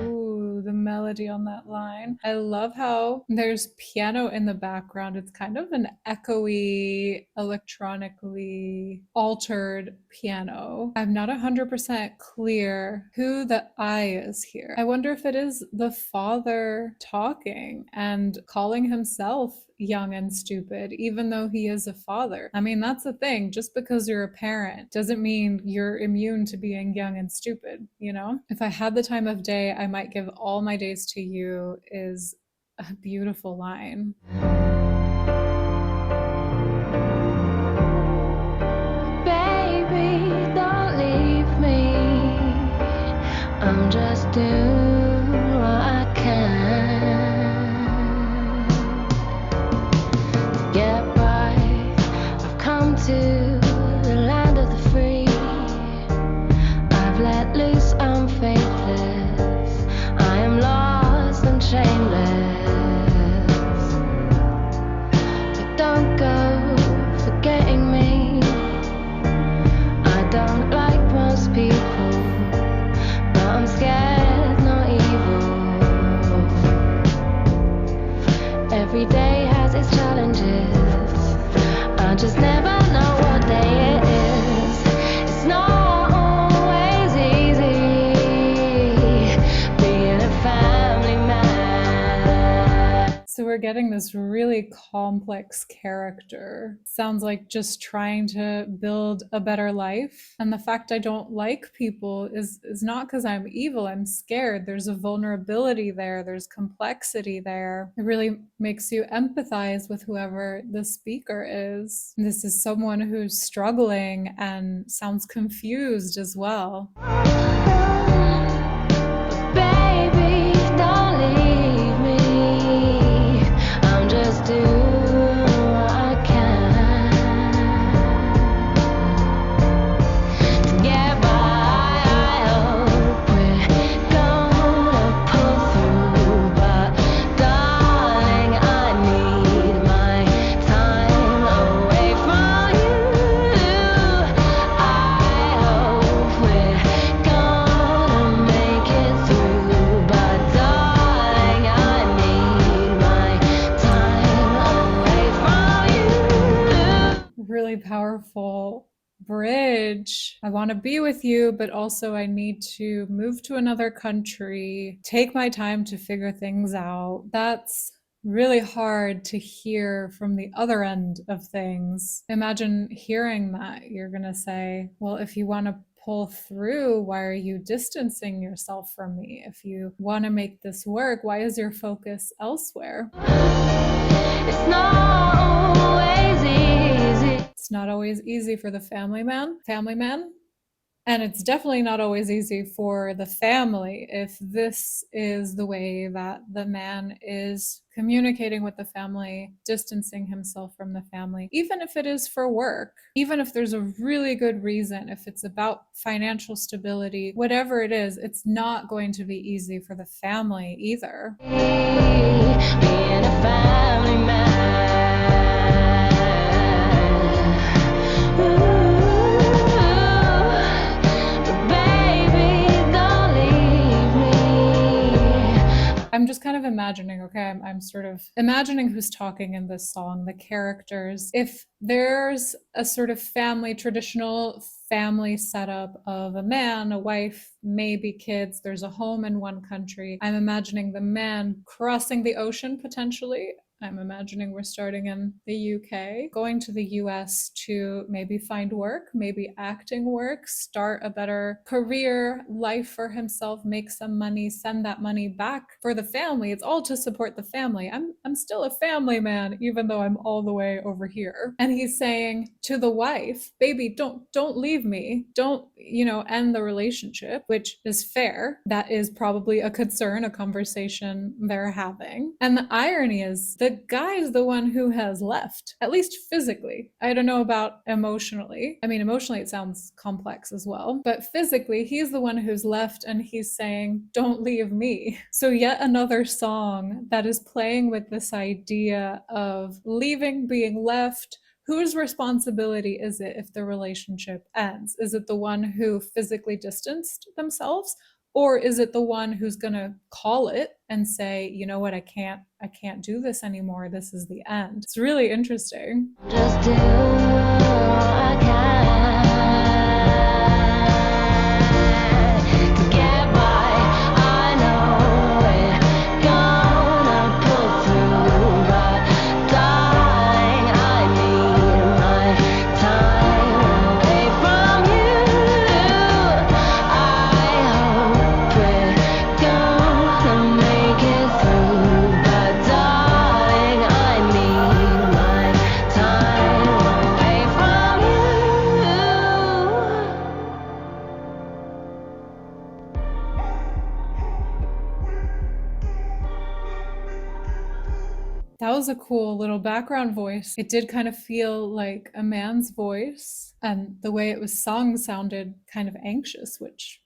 Ooh, the melody on that line. I love how there's piano in the background. It's kind of an echoey, electronically altered piano. I'm not 100% clear who the I is here. I wonder if it is the father talking and calling himself young and stupid, even though he is a father. I mean, that's the thing. Just because you're a parent doesn't mean you're immune to being young and stupid, you know? If I had the time of day, I might give all my days to you is a beautiful line. Baby, don't leave me. I'm just doing what I can. Get by. I've come to the land of the free. I've let loose, I'm faithless. I am lost and shameless. But don't go forgetting me. I don't like most people, but I'm scared, not evil. Every day has its challenges. I just never know what day it is. It's not always easy being a family man. So we're getting this really complex character. Sounds like just trying to build a better life. And the fact I don't like people is not because I'm evil, I'm scared. There's a vulnerability there, there's complexity there. It really makes you empathize with whoever the speaker is. This is someone who's struggling and sounds confused as well. Baby, don't leave me. I'm just doing what I can to get by. I hope we're gonna pull through, but darling, I need my time away from you. I hope we're gonna make it through, but darling, I need my time away from you. Really powerful bridge. I want to be with you, but also I need to move to another country, take my time to figure things out. That's really hard to hear from the other end of things. Imagine hearing that. You're going to say, well, if you want to pull through, why are you distancing yourself from me? If you want to make this work, why is your focus elsewhere? It's not always easy. It's not always easy for the family man. And it's definitely not always easy for the family if this is the way that the man is communicating with the family, distancing himself from the family, even if it is for work, even if there's a really good reason, if it's about financial stability, whatever it is, it's not going to be easy for the family either. Being a family man. I'm just kind of imagining, okay, I'm sort of imagining who's talking in this song, the characters. If there's a sort of traditional family setup of a man, a wife, maybe kids, there's a home in one country. I'm imagining the man crossing the ocean potentially. I'm imagining we're starting in the UK, going to the US to maybe find work, maybe acting work, start a better career, life for himself, make some money, send that money back for the family. It's all to support the family. I'm still a family man, even though I'm all the way over here. And he's saying to the wife, baby, don't leave me. Don't, end the relationship, which is fair. That is probably a concern, a conversation they're having. And the irony is the guy is the one who has left, at least physically. I don't know about emotionally. I mean, emotionally it sounds complex as well, but physically he's the one who's left and he's saying, don't leave me. So yet another song that is playing with this idea of leaving, being left. Whose responsibility is it if the relationship ends? Is it the one who physically distanced themselves? Or is it the one who's going to call it and say, you know what, I can't do this anymore. This is the end. It's really interesting. Just do what I can to get by. I know we're gonna pull through, but darling, I need my time away from you. I hope we're gonna make it through, but darling, I need my time away from you. That was a cool little background voice. It did kind of feel like a man's voice, and the way it was sung sounded kind of anxious, which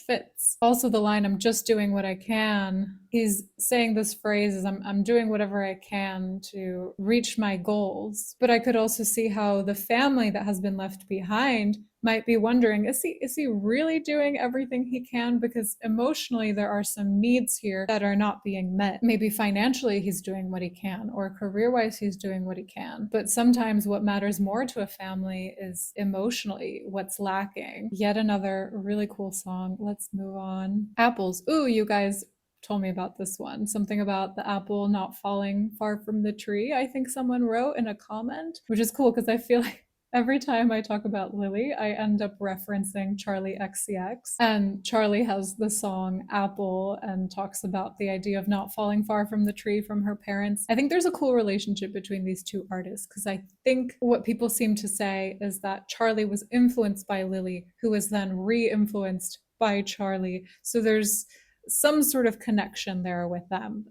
fits. Also, the line, I'm just doing what I can. He's saying this phrase is I'm doing whatever I can to reach my goals. But I could also see how the family that has been left behind might be wondering, is he really doing everything he can? Because emotionally there are some needs here that are not being met. Maybe financially he's doing what he can, or career-wise he's doing what he can. But sometimes what matters more to a family is emotionally what's lacking. Yet another really cool song. Let's move on. Apples. Ooh, you guys told me about this one. Something about the apple not falling far from the tree, I think someone wrote in a comment, which is cool because I feel like every time I talk about Lily, I end up referencing Charli XCX. And Charli has the song Apple and talks about the idea of not falling far from the tree from her parents. I think there's a cool relationship between these two artists because I think what people seem to say is that Charli was influenced by Lily, who was then re-influenced by Charli. So there's some sort of connection there with them.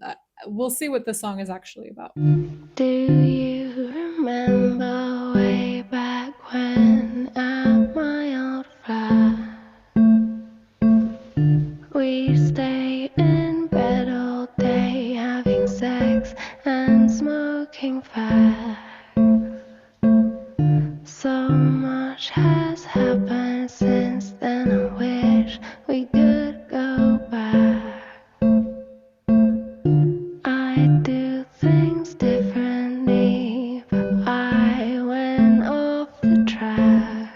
We'll see what the song is actually about. Do you remember way back when at my old flat we stayed in bed all day having sex and smoking fat? So much has happened since then, I wish we could go back. I do things differently, but I went off the track.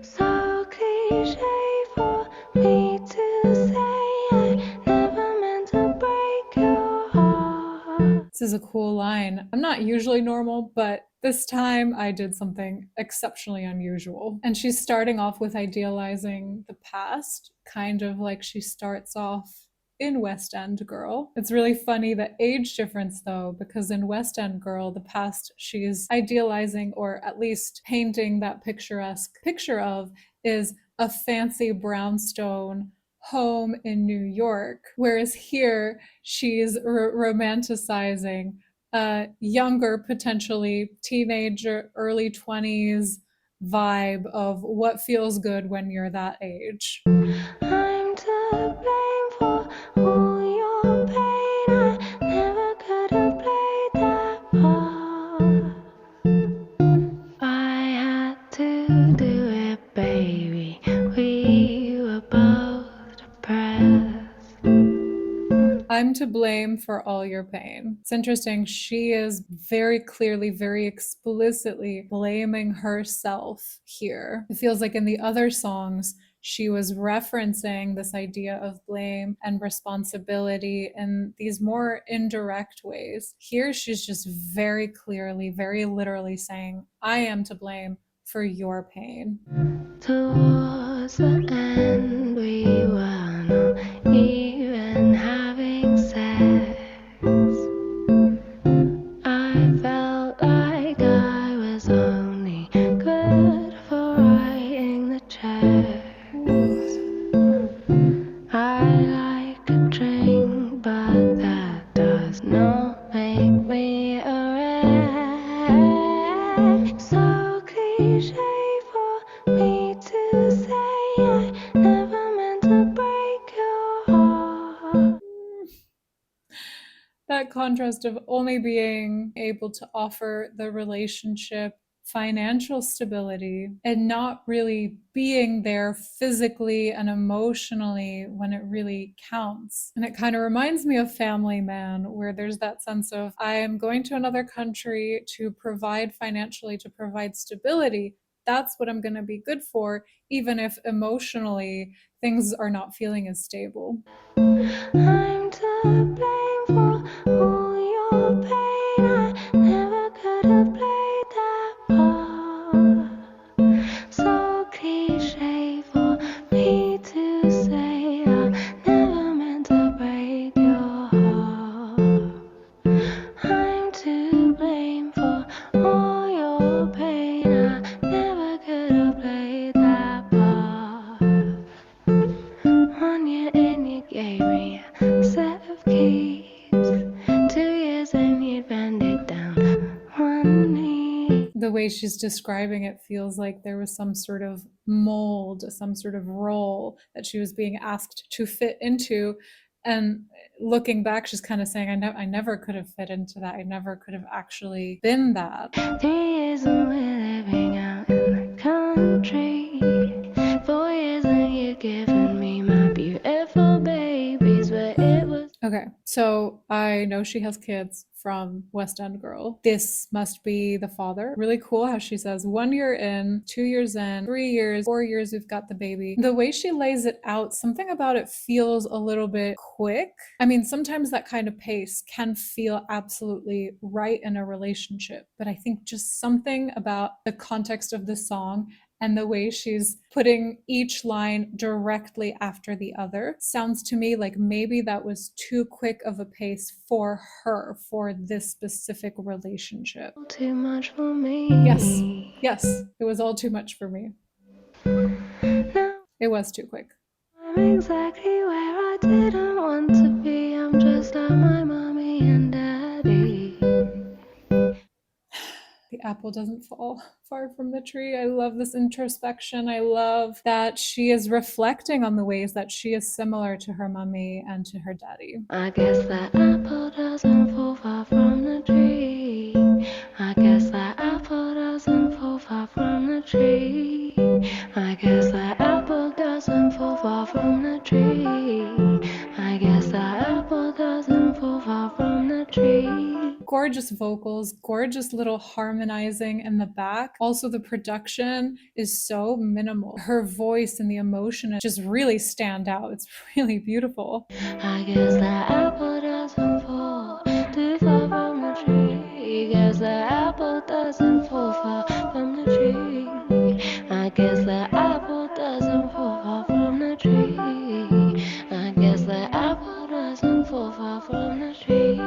So cliche for me to say I never meant to break your heart. This is a cool line. I'm not usually normal, but this time I did something exceptionally unusual. And she's starting off with idealizing the past, kind of like she starts off in West End Girl. It's really funny the age difference though, because in West End Girl, the past she's idealizing or at least painting that picturesque picture of is a fancy brownstone home in New York. Whereas here she's romanticizing a younger, potentially teenager, early 20s vibe of what feels good when you're that age. I'm to blame for all your pain. I never could have played that part. I had to do it, baby. We were both depressed. I'm to blame for all your pain. It's interesting. She is very clearly, very explicitly blaming herself here. It feels like in the other songs, she was referencing this idea of blame and responsibility in these more indirect ways. Here, she's just very clearly, very literally saying, I am to blame for your pain. Towards the end, we were not even having sex. I felt like I was only good for writing the checks. I like a drink, but that does not make me a wreck. So cliche for me to say I never meant to break your heart. That contrast of only being able to offer the relationship financial stability and not really being there physically and emotionally when it really counts. And it kind of reminds me of Family Man, where there's that sense of, I am going to another country to provide financially, to provide stability. That's what I'm going to be good for, even if emotionally things are not feeling as stable. I'm to blame for all your pain. I never could have played that part. So cliche for me to say I never meant to break your heart. I'm to blame for all your pain. I never could have played that part. 1 year and you gave me a set of keys. 2 years and you bend it down one knee. The way she's describing it feels like there was some sort of mold, some sort of role that she was being asked to fit into. And looking back, she's kind of saying, I never could have fit into that. I never could have actually been that. 3 years and we're living out in the country. 4 years and you're giving me my beautiful babies, but it was. Okay, so I know she has kids from West End Girl. This must be the father. Really cool how she says 1 year in, 2 years in, 3 years, 4 years, we've got the baby. The way she lays it out, something about it feels a little bit quick. I mean, sometimes that kind of pace can feel absolutely right in a relationship, but I think just something about the context of the song and the way she's putting each line directly after the other sounds to me like maybe that was too quick of a pace for her, for this specific relationship. Too much for me. Yes, it was all too much for me. Now It was too quick. I'm exactly where I didn't want to be. I'm just like my mommy and daddy. The apple doesn't fall far from the tree. I love this introspection. I love that she is reflecting on the ways that she is similar to her mommy and to her daddy. I guess that apple doesn't fall far from the tree. I guess that apple doesn't fall far from the tree. I guess that apple doesn't fall far from the tree. I guess that apple doesn't fall far from the tree. Gorgeous vocals, gorgeous little harmonizing in the back. Also, the production is so minimal. Her voice and the emotion just really stand out. It's really beautiful. I guess that apple doesn't fall too far from the tree. Guess that apple doesn't fall far from the tree. I guess that apple doesn't fall far from the tree. I guess that apple doesn't fall far from the tree.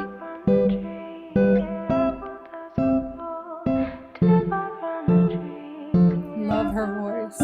Love her voice.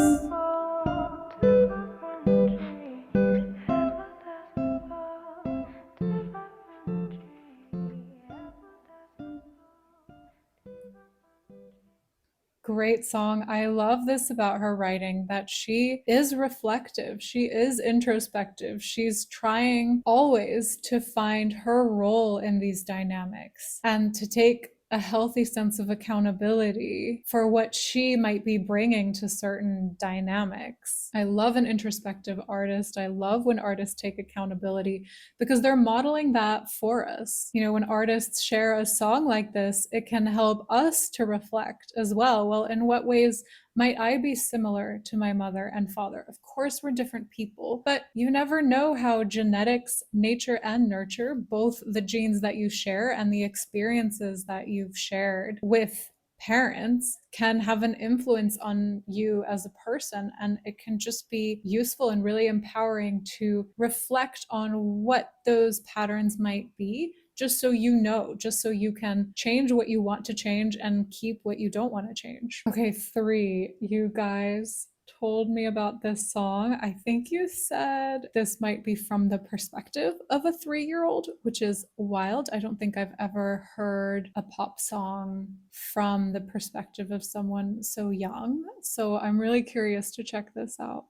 Great song. I love this about her writing, that she is reflective. She is introspective. She's trying always to find her role in these dynamics and to take a healthy sense of accountability for what she might be bringing to certain dynamics. I love an introspective artist. I love when artists take accountability because they're modeling that for us. You know, when artists share a song like this, it can help us to reflect as well. Well, in what ways might I be similar to my mother and father? Of course, we're different people, but you never know how genetics, nature, and nurture, both the genes that you share and the experiences that you've shared with parents, can have an influence on you as a person. And it can just be useful and really empowering to reflect on what those patterns might be, just so you know, just so you can change what you want to change and keep what you don't want to change. Okay, 3, you guys told me about this song. I think you said this might be from the perspective of a 3-year-old, which is wild. I don't think I've ever heard a pop song from the perspective of someone so young. So I'm really curious to check this out.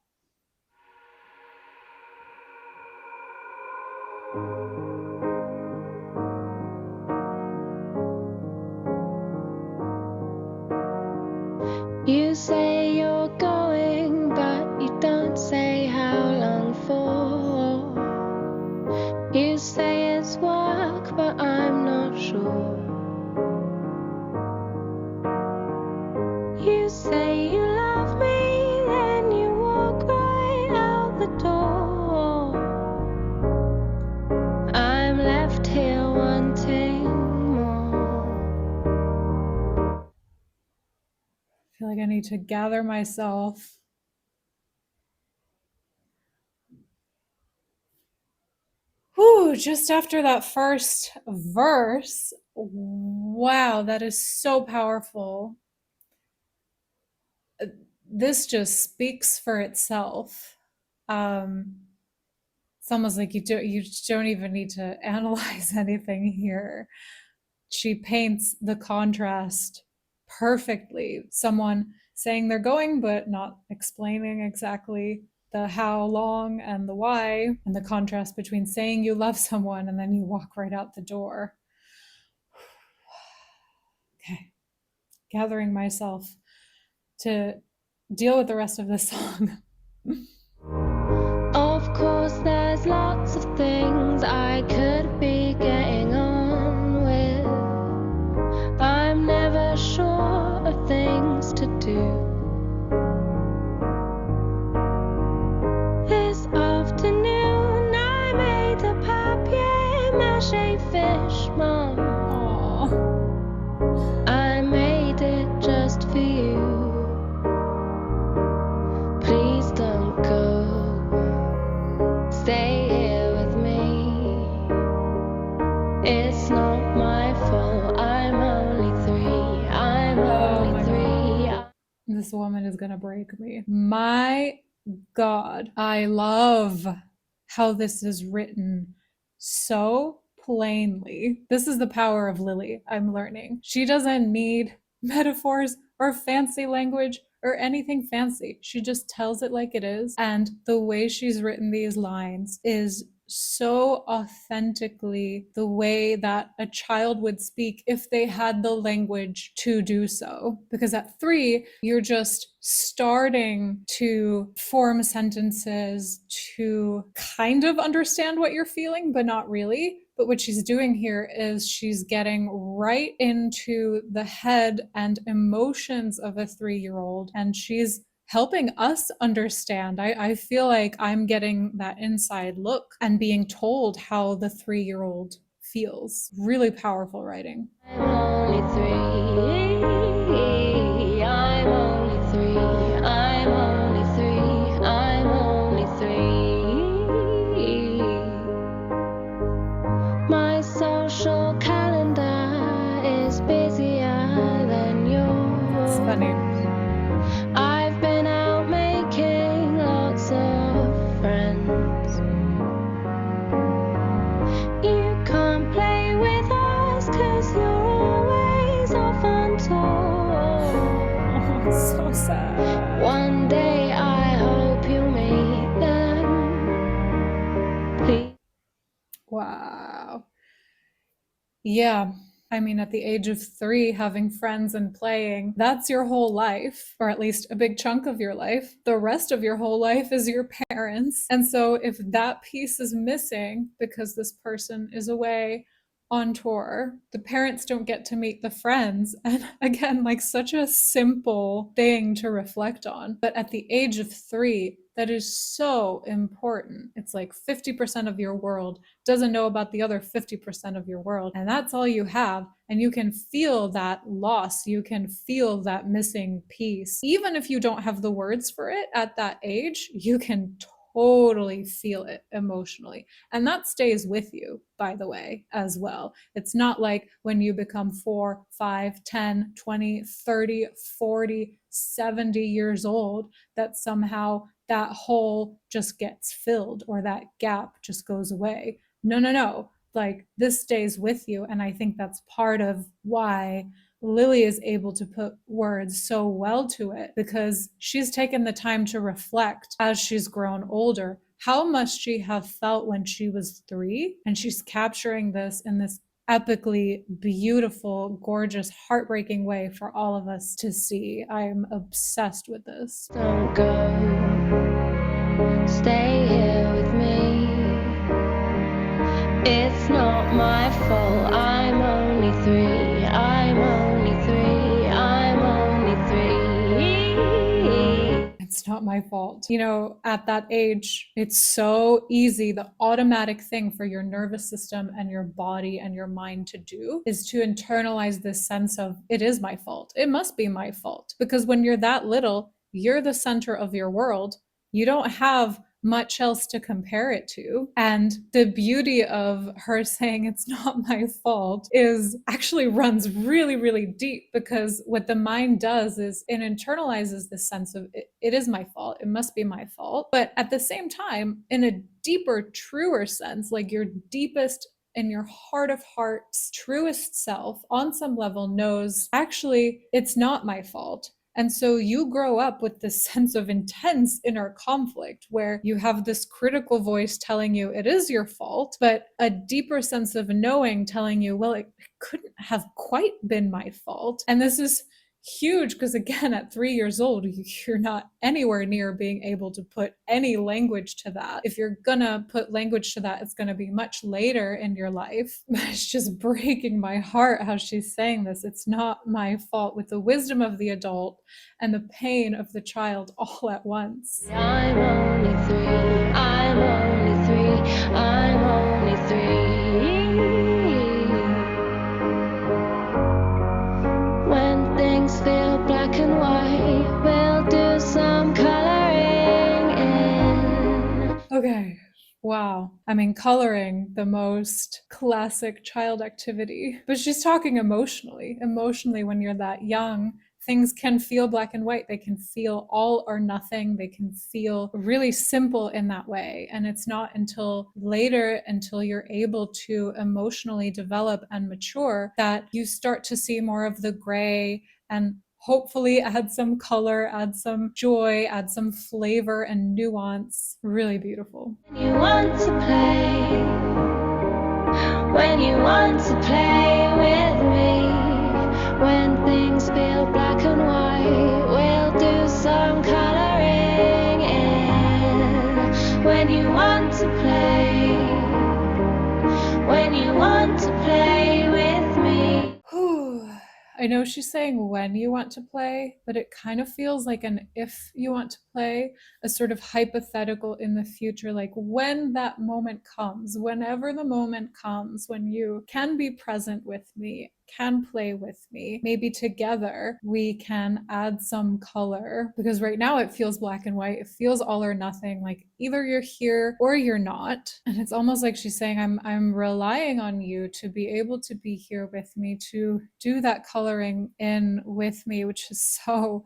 You say you're going, but you don't say how long for. You say it's work, but I'm not sure. You say you love me, then you walk right out the door. I'm left here wanting more. I feel like I need to gather myself. Whew, just after that first verse, wow, that is so powerful. This just speaks for itself. It's almost like you don't even need to analyze anything here. She paints the contrast perfectly. Someone saying they're going, but not explaining exactly the how long and the why, and the contrast between saying you love someone and then you walk right out the door. Okay, gathering myself to deal with the rest of this song. Of course, there's lots of things I could be getting on with. I'm never sure of things to do. This afternoon, I made a papier-mâché fish, Mom. Aww. I made it just for you. Please don't go. Stay here with me. It's not my fault. I'm only 3. I'm only 3. This woman is gonna break me. My God, I love how this is written so plainly. This is the power of Lily, I'm learning. She doesn't need metaphors or fancy language or anything fancy. She just tells it like it is. And the way she's written these lines is so authentically the way that a child would speak if they had the language to do so. Because at 3, you're just starting to form sentences to kind of understand what you're feeling, but not really. But what she's doing here is she's getting right into the head and emotions of a 3-year-old, and she's helping us understand. I feel like I'm getting that inside look and being told how the 3-year-old feels. Really powerful writing. I'm only 3. I'm only 3. I'm only 3. I'm only 3. My social calendar is busier than yours. It's funny. I've been out making lots of friends. You can't play with us 'cause you're always off on tour. Oh, it's so sad. One day I hope you meet them. Please. Wow. Yeah, I mean, at the age of 3, having friends and playing, that's your whole life, or at least a big chunk of your life. The rest of your whole life is your parents. And so if that piece is missing because this person is away on tour, the parents don't get to meet the friends. And again, like such a simple thing to reflect on. But at the age of 3, that is so important. It's like 50% of your world doesn't know about the other 50% of your world. And that's all you have. And you can feel that loss. You can feel that missing piece. Even if you don't have the words for it at that age, you can totally feel it emotionally. And that stays with you, by the way, as well. It's not like when you become 4, 5, 10, 20, 30, 40, 70 years old that somehow that hole just gets filled or that gap just goes away. No, no, no. Like this stays with you. And I think that's part of why Lily is able to put words so well to it, because she's taken the time to reflect as she's grown older how must she have felt when she was 3, and she's capturing this in this epically beautiful, gorgeous, heartbreaking way for all of us to see. I'm obsessed with this. Don't go, stay here with me. It's not my fault, I'm only 3, I'm only 3, I'm only 3. It's not my fault. You know, at that age, it's so easy. The automatic thing for your nervous system and your body and your mind to do is to internalize this sense of, it is my fault. It must be my fault. Because when you're that little, you're the center of your world. You don't have much else to compare it to. And the beauty of her saying it's not my fault is actually runs really, really deep, because what the mind does is it internalizes this sense of it is my fault. It must be my fault. But at the same time, in a deeper, truer sense, like your deepest in your heart of hearts, truest self on some level knows actually it's not my fault. And so you grow up with this sense of intense inner conflict where you have this critical voice telling you it is your fault, but a deeper sense of knowing telling you, well, it couldn't have quite been my fault. And this is huge because, again, at 3 years old, you're not anywhere near being able to put any language to that. If you're gonna put language to that, it's gonna be much later in your life. It's just breaking my heart how she's saying this. It's not my fault, with the wisdom of the adult and the pain of the child all at once. I'm only 3, I'm only 3, I'm only 3. When things feel black and white, we'll do some coloring in. Okay. Wow. I mean, coloring, the most classic child activity. But she's talking emotionally. Emotionally, when you're that young, things can feel black and white. They can feel all or nothing. They can feel really simple in that way. And it's not until later, until you're able to emotionally develop and mature, that you start to see more of the gray and hopefully add some color, add some joy, add some flavor and nuance. Really beautiful. You want to play, when you want to play with me, when things feel black and white, we'll do some coloring in. When you want to play, when you want to play with me. I know she's saying when you want to play, but it kind of feels like an if you want to play, a sort of hypothetical in the future, like when that moment comes, whenever the moment comes, when you can be present with me, can play with me, maybe together we can add some color, because right now it feels black and white. It feels all or nothing, like either you're here or you're not. And it's almost like she's saying, I'm relying on you to be able to be here with me, to do that coloring in with me, which is so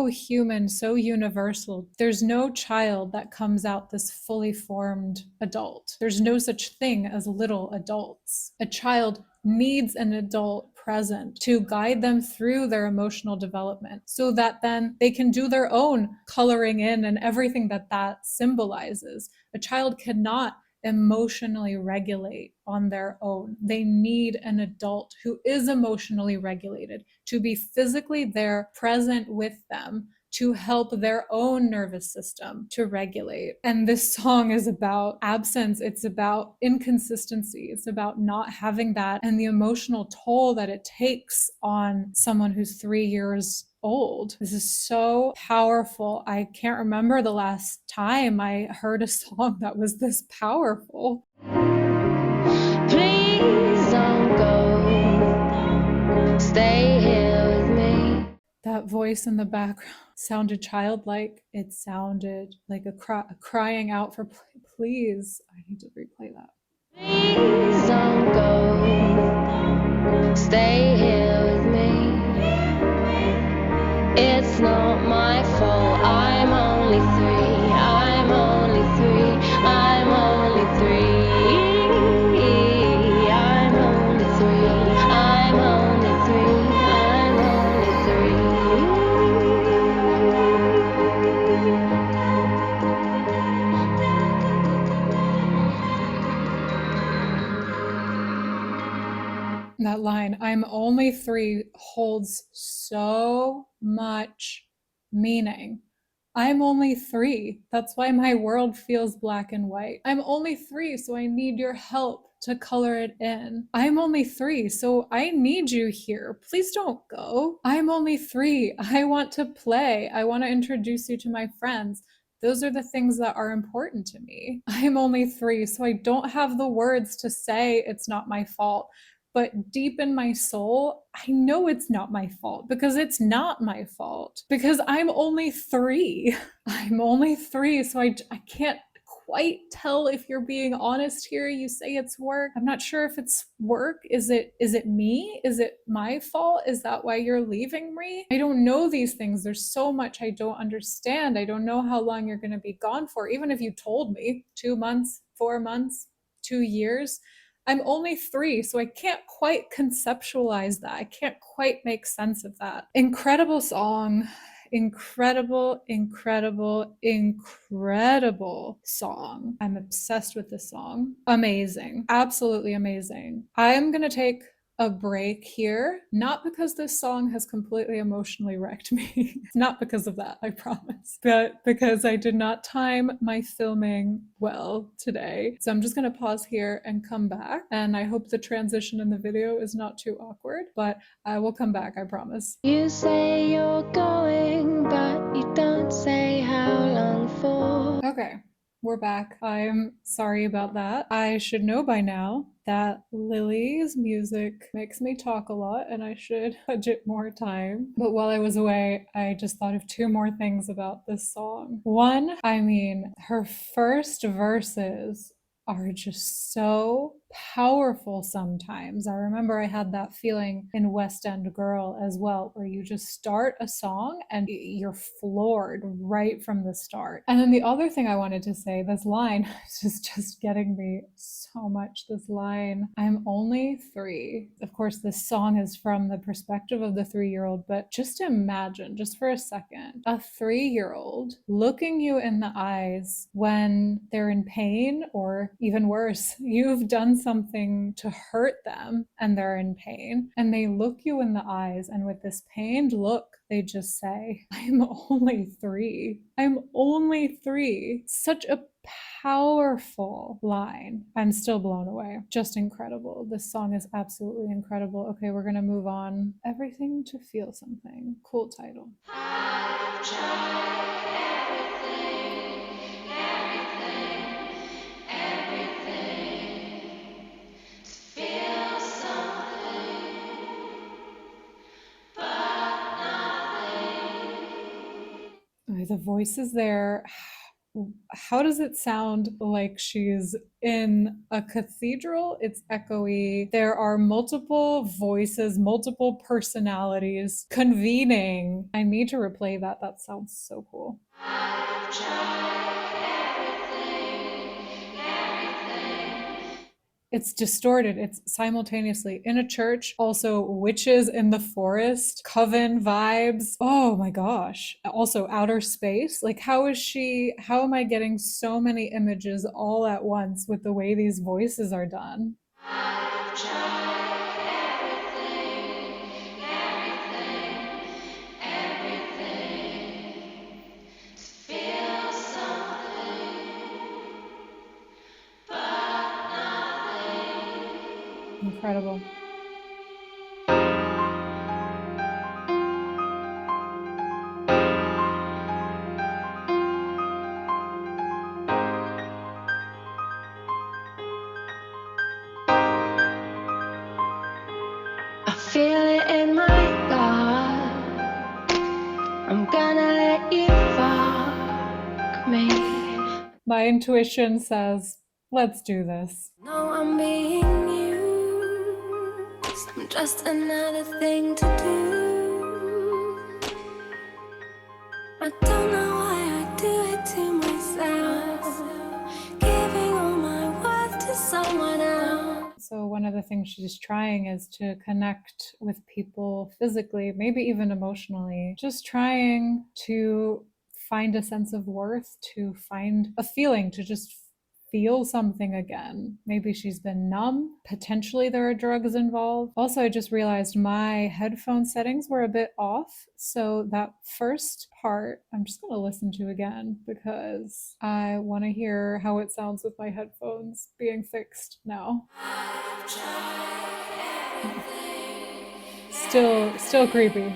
human, so universal. There's no child that comes out this fully formed adult. There's no such thing as little adults. A child needs an adult present to guide them through their emotional development so that then they can do their own coloring in and everything that symbolizes. A child cannot emotionally regulate on their own. They need an adult who is emotionally regulated to be physically there, present with them, to help their own nervous system to regulate. And this song is about absence. It's about inconsistency. It's about not having that and the emotional toll that it takes on someone who's 3 years old. This is so powerful. I can't remember the last time I heard a song that was this powerful. Please don't go. Stay here with me. That voice in the background sounded childlike. It sounded like a crying out for please. I need to replay that. Please don't go. Stay here with me. It's not my fault. I'm only 3. I'm only 3. I'm only 3. I'm only 3. I'm only 3. I'm only 3. That line, I'm only 3, holds so much meaning. I'm only 3. That's why my world feels black and white. I'm only 3, so I need your help to color it in. I'm only 3, so I need you here. Please don't go. I'm only 3. I want to play. I want to introduce you to my friends. Those are the things that are important to me. I'm only 3, so I don't have the words to say it's not my fault. But deep in my soul, I know it's not my fault because it's not my fault because I'm only 3. I'm only 3, so I can't quite tell if you're being honest here. You say it's work. I'm not sure if it's work. Is it me? Is it my fault? Is that why you're leaving me? I don't know these things. There's so much I don't understand. I don't know how long you're going to be gone for. Even if you told me 2 months, 4 months, 2 years, I'm only 3, so I can't quite conceptualize that. I can't quite make sense of that. Incredible song. Incredible, incredible, incredible song. I'm obsessed with this song. Amazing. Absolutely amazing. I'm going to take a break here, not because this song has completely emotionally wrecked me. Not because of that, I promise, but because I did not time my filming well today. So I'm just going to pause here and come back. And I hope the transition in the video is not too awkward, but I will come back, I promise. You say you're going, but you don't say how long for. Okay. We're back. I'm sorry about that. I should know by now that Lily's music makes me talk a lot and I should budget more time. But while I was away, I just thought of 2 more things about this song. One, I mean, her first verses are just so powerful sometimes. I remember I had that feeling in West End Girl as well, where you just start a song and you're floored right from the start. And then the other thing I wanted to say, this line is just getting me so much. This line, I'm only 3. Of course, this song is from the perspective of the 3-year-old, but just imagine, just for a second, a 3-year-old looking you in the eyes when they're in pain, or even worse, you've done something to hurt them and they're in pain, and they look you in the eyes, and with this pained look, they just say, I'm only 3. I'm only 3. Such a powerful line. I'm still blown away. Just incredible. This song is absolutely incredible. Okay, we're gonna move on. Everything to Feel Something. Cool title. I've tried everything, to feel something, but nothing. Okay, the voice is there. How does it sound like she's in a cathedral? It's echoey. There are multiple voices, multiple personalities convening. I need to replay that. That sounds so cool. I've tried everything, It's distorted. It's simultaneously in a church, also witches in the forest, coven vibes. Oh my gosh. Also outer space. Like, how am I getting so many images all at once with the way these voices are done? I've tried everything, everything to feel something, but nothing. Incredible. I feel it in my gut. I'm gonna let you fuck me. My intuition says, let's do this. No, I'm being used. I'm just another thing to do. I don't know why I do it to myself. Giving all my worth to someone else. So one of the things she's trying is to connect with people physically, maybe even emotionally, just trying to find a sense of worth, to find a feeling, to just feel something again. Maybe she's been numb. Potentially there are drugs involved. Also, I just realized my headphone settings were a bit off. So that first part, I'm just going to listen to again because I want to hear how it sounds with my headphones being fixed now. Still creepy.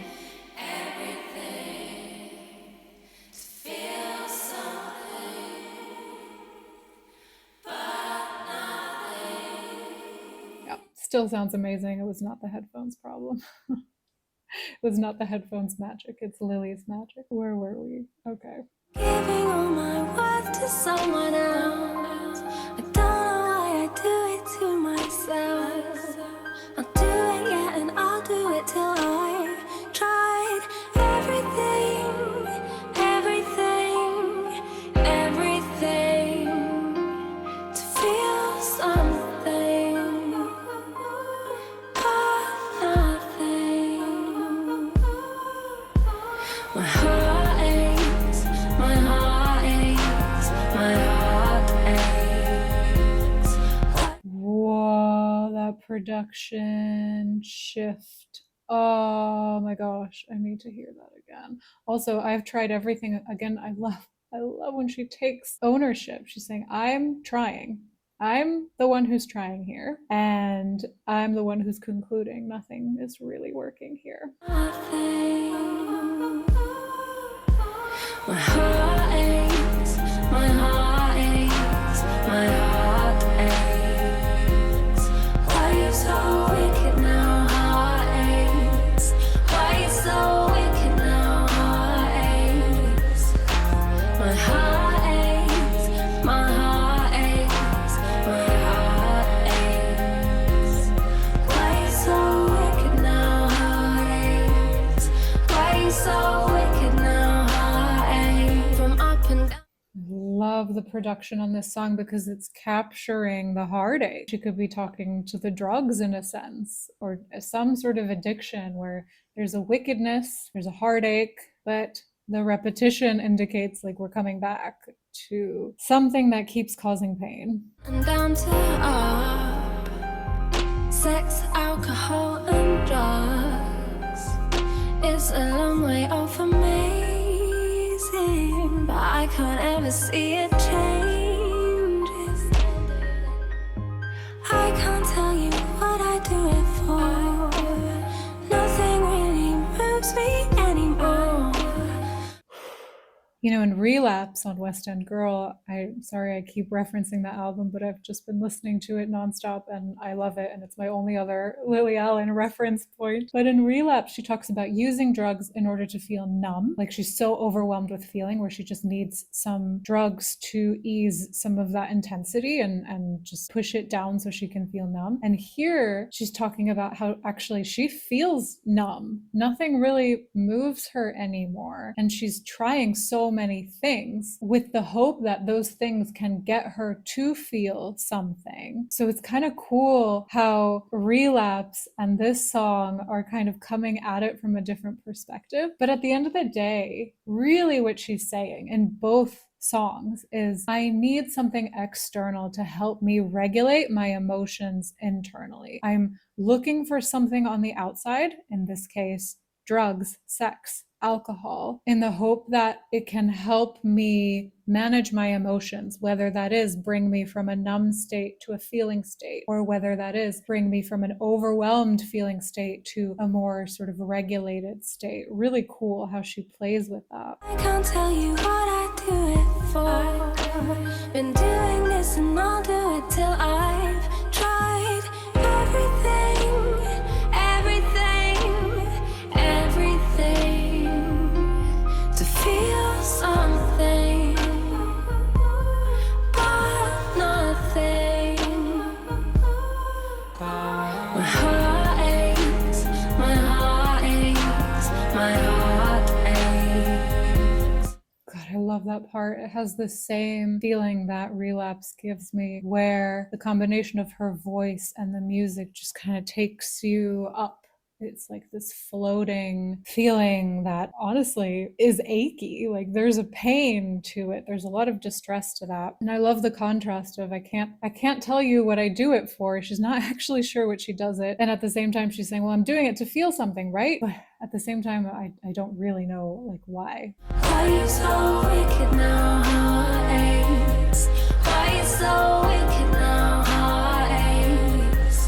Still sounds amazing. It was not the headphones problem. It was not the headphones magic. It's Lily's magic. Where were we? Okay. Giving all my worth to someone else. I don't know why I do it to myself. I'll do it, yeah, and I'll do it till I've tried everything, everything to feel something. My heart aches, my heart aches, my heart aches. Whoa, that production shift. Oh my gosh, I need to hear that again. Also, I've tried everything again. I love when she takes ownership. She's saying, I'm trying. I'm the one who's trying here, and I'm the one who's concluding nothing is really working here. Nothing. My heart aches, my heart aches, my heart aches. Why are you so wicked now, heart aches? Why are you so wicked now, heart aches? My heart aches, my heart aches, my heart aches. Why are you so wicked now, heart aches? Why are you so wicked now, heart aches? From up and down. Love the production on this song because it's capturing the heartache. She could be talking to the drugs in a sense, or some sort of addiction where there's a wickedness, there's a heartache, but the repetition indicates like we're coming back to something that keeps causing pain. And down to up. Sex, alcohol, and drugs. It's a long way off amazing, but I can't ever see it change. I can't tell you what I do it for. Nothing really moves me anymore. You know, in Relapse on West End Girl, I'm sorry I keep referencing that album, but I've just been listening to it nonstop and I love it. And it's my only other Lily Allen reference point. But in Relapse, she talks about using drugs in order to feel numb. Like she's so overwhelmed with feeling where she just needs some drugs to ease some of that intensity and just push it down so she can feel numb. And here she's talking about how actually she feels numb. Nothing really moves her anymore. And she's trying so so many things with the hope that those things can get her to feel something. So it's kind of cool how Relapse and this song are kind of coming at it from a different perspective. But at the end of the day, really what she's saying in both songs is I need something external to help me regulate my emotions internally. I'm looking for something on the outside, in this case, drugs, sex, alcohol, in the hope that it can help me manage my emotions, whether that is bring me from a numb state to a feeling state, or whether that is bring me from an overwhelmed feeling state to a more sort of regulated state. Really cool how she plays with that. I can't tell you what I do it for. Been doing this and I'll do it till I've tried everything, to feel something, but nothing. My heart aches, my heart aches, my heart aches. God, I love that part. It has the same feeling that Relapse gives me, where the combination of her voice and the music just kind of takes you up. It's like this floating feeling that honestly is achy. Like there's a pain to it. There's a lot of distress to that. And I love the contrast of I can't tell you what I do it for. She's not actually sure what she does it. And at the same time, she's saying, well, I'm doing it to feel something, right? But at the same time, I don't really know like why. Why you so wicked now, heart aches? Why you so wicked now, heart aches?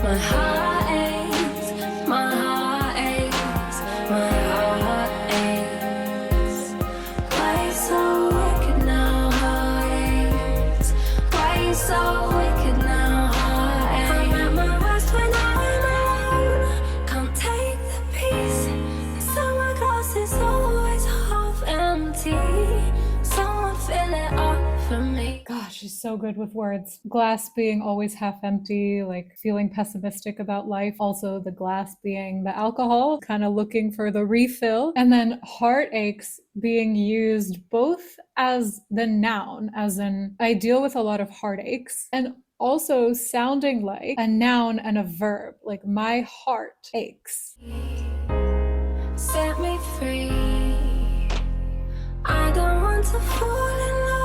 My heart She's so good with words. Glass being always half empty, like feeling pessimistic about life. Also the glass being the alcohol, kind of looking for the refill. And then heartaches being used both as the noun, as in I deal with a lot of heartaches, and also sounding like a noun and a verb, like my heart aches. Set me free. I don't want to fall in love.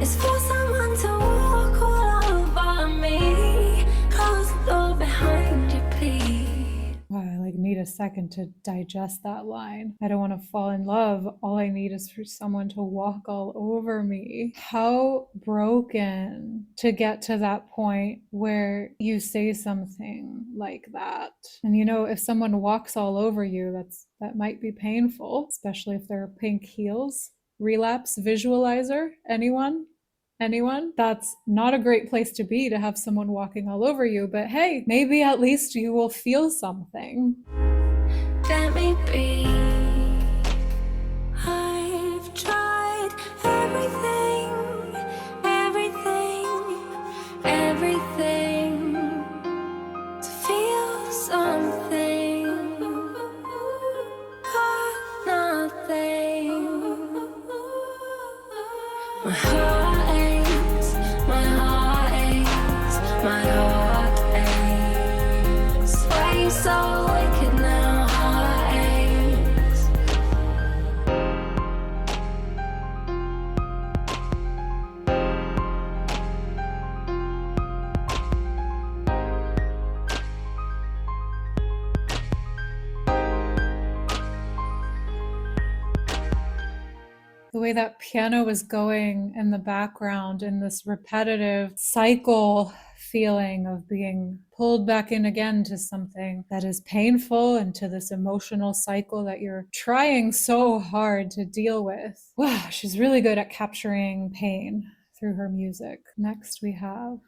It's for someone to walk all over me. Close the door behind you, please. Wow, I need a second to digest that line. I don't want to fall in love. All I need is for someone to walk all over me. How broken to get to that point where you say something like that. And if someone walks all over you, that might be painful, especially if they're pink heels. Relapse visualizer, anyone? That's not a great place to be, to have someone walking all over you, but hey, maybe at least you will feel something. Let me be. I've tried everything to feel something, but nothing. My heart aches, my heart aches, my heart aches. Why you so wicked now, heart aches? The way that piano was going in the background in this repetitive cycle feeling of being pulled back in again to something that is painful and to this emotional cycle that you're trying so hard to deal with. Wow, she's really good at capturing pain through her music. Next we have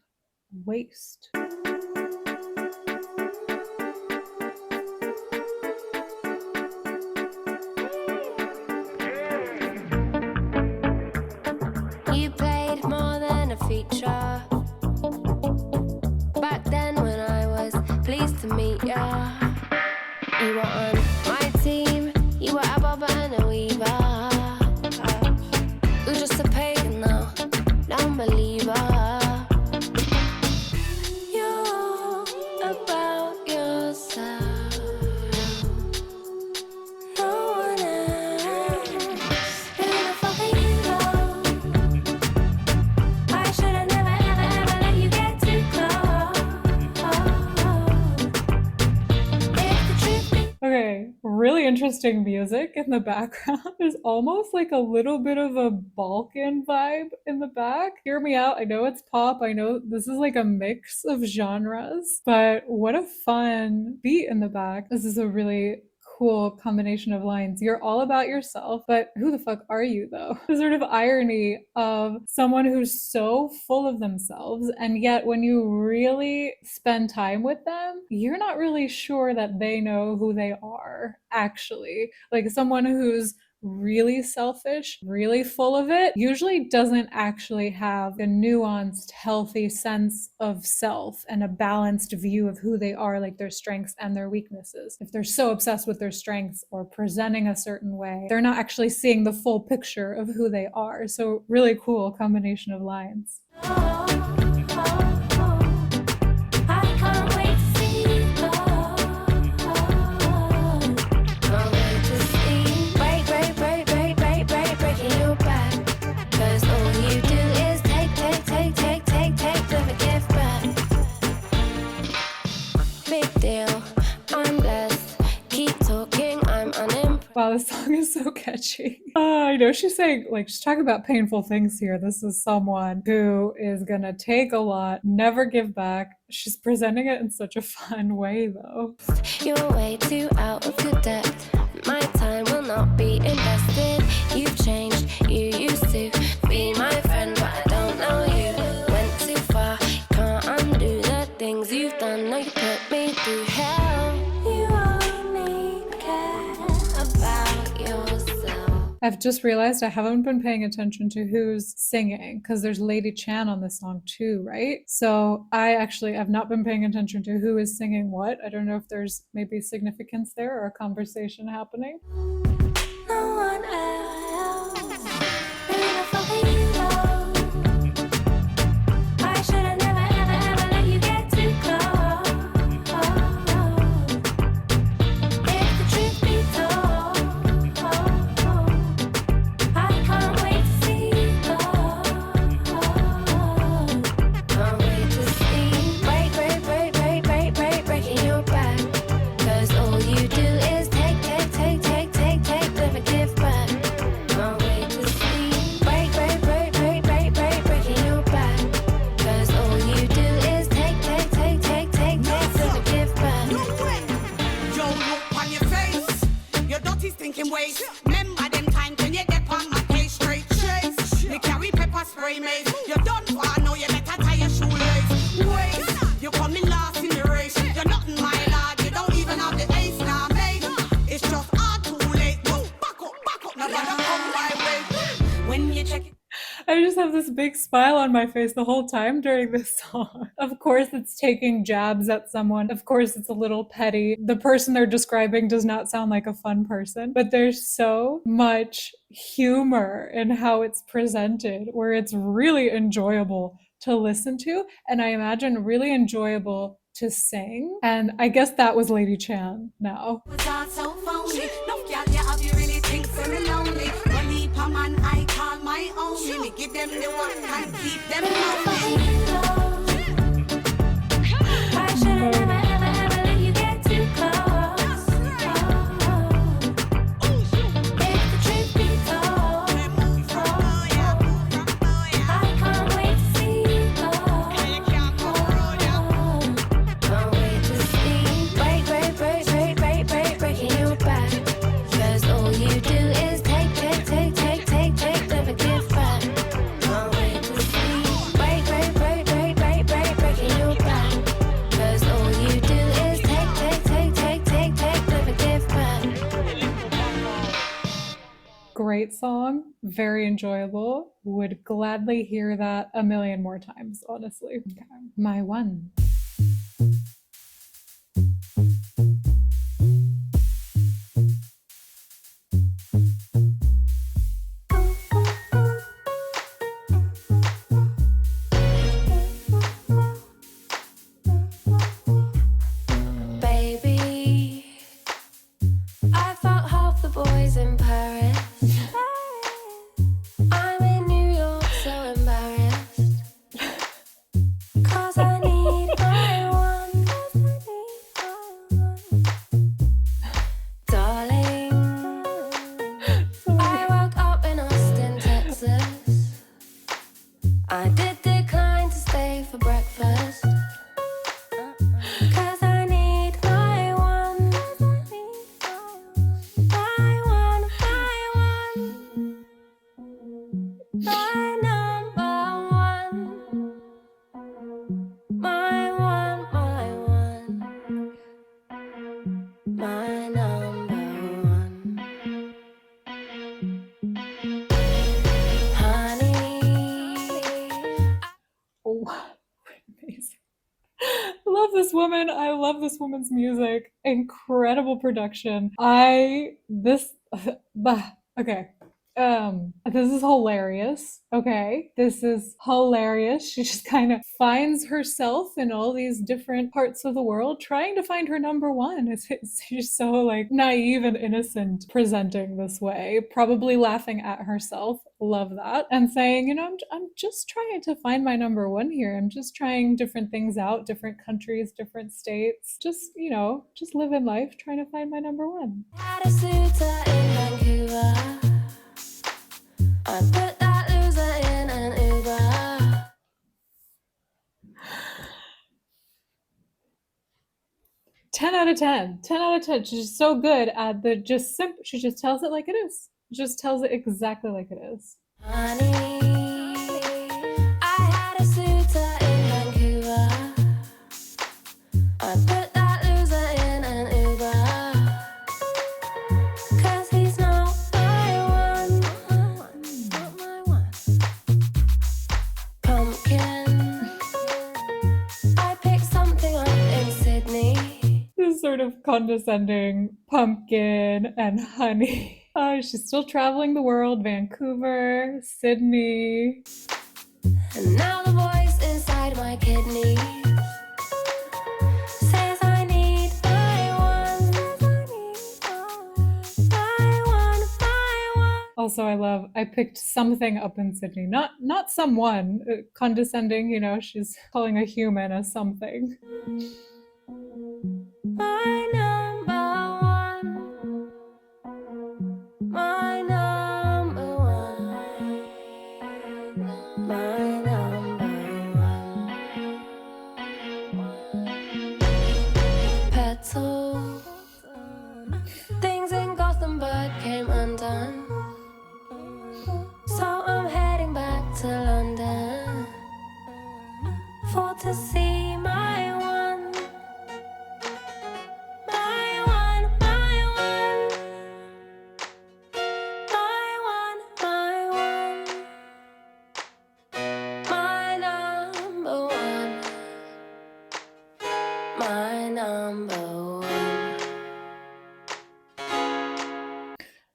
Waste. Feature. Back then when I was pleased to meet ya, you were on my team, you were about yourself. No one else. Who the fuck are you, though? I should've never, ever, ever let you get too close. If the truth be Okay, really interesting music in the background. There's almost like a little bit of a Balkan vibe in the back. Hear me out. I know it's pop. I know this is like a mix of genres, but what a fun beat in the back. This is a really cool combination of lines. You're all about yourself, but who the fuck are you though? The sort of irony of someone who's so full of themselves, and yet when you really spend time with them, you're not really sure that they know who they are, actually. Like someone who's really selfish, really full of it, usually doesn't actually have a nuanced, healthy sense of self and a balanced view of who they are, like their strengths and their weaknesses. If they're so obsessed with their strengths or presenting a certain way, they're not actually seeing the full picture of who they are. So, really cool combination of lines. I can't wait to see you go. Can't wait to see you breaking your back. 'Cause all you do is take, never give back. Big deal, I'm blessed. Keep talking, I'm unimpressed. Wow, this song is so catchy. I know she's saying, like, she's talking about painful things here. This is someone who is gonna take a lot, never give back. She's presenting it in such a fun way, though. You're way too out of your depth. My time will not be invested. You've changed, you used to be my friend, but I don't know you. Went too far, can't undo the things you've done. Now you put me through hell. You only care about yourself. I've just realized I haven't been paying attention to who's singing because there's Lady Chann on this song too, right? So I actually have not been paying attention to who is singing what. I don't know if there's maybe significance there or a conversation happening. No one else. Who the fuck are you, though? I should've never, ever, ever let you get too close. If the truth be told, I can't wait to see you go. Can't wait to see you breaking your back. 'Cause all you do is take, never give back. Can't wait to see you breaking your back. 'Cause all you do is take, never give back. No way. Yo, look on your face. Your dirty stinking ways. Remember them times when you get on my case straight chase. Me carry pepper spray maze. You don't want know you better tie your shoelace. Wait, you coming last in the race. You're nothing my lad. You don't even have the ace now, mate. It's just all too late. Woo, back up. Nobody come my way. When you check it. I just have this big smile on my face the whole time during this song. Of course, it's taking jabs at someone. Of course, it's a little petty. The person they're describing does not sound like a fun person, but there's so much humor in how it's presented where it's really enjoyable to listen to, and I imagine really enjoyable to sing. And I guess that was Lady Chann now. Was all so phony. No girl, you have you really think so lonely. Only per man I call my own. Me give them the work and keep them lonely. I should've never, ever, ever let you get too close. If the truth be told, I can't wait to see you go. Can't wait to see you breaking your back. 'Cause all you do is take, never give back. Can't wait to see you breaking your back. 'Cause all you do is take, never give back. Great song, very enjoyable. Would gladly hear that a million more times, honestly. Okay. My one. love this woman's music. Incredible production. Okay. This is hilarious. Okay. This is hilarious. She just kind of finds herself in all these different parts of the world trying to find her number one. She's so like naive and innocent presenting this way, probably laughing at herself. Love that. And saying, you know, I'm just trying to find my number one here. I'm just trying different things out, different countries, different states. Just, you know, just living life, trying to find my number one. Had a suitor in Vancouver. I put that loser in an Uber. 10 out of 10. 10 out of 10. She's so good at the just simple. She just tells it like it is. Just tells it exactly like it is. Honey, I had a suitor in Vancouver. I put that loser in an Uber. 'Cause he's not my one. Not my one. Pumpkin. I picked something up in Sydney. This sort of condescending pumpkin and honey. Oh, she's still traveling the world. Vancouver, Sydney. And now the voice inside my kidneys says I need my one. My one. Also, I picked something up in Sydney. Not someone. Condescending, you know, she's calling a human a something. My number one. My number one. My number one. Petals. Things in Gothenburg came undone. So I'm heading back to London for to see my one. My one, my one. My one, my one. My number one. My number one.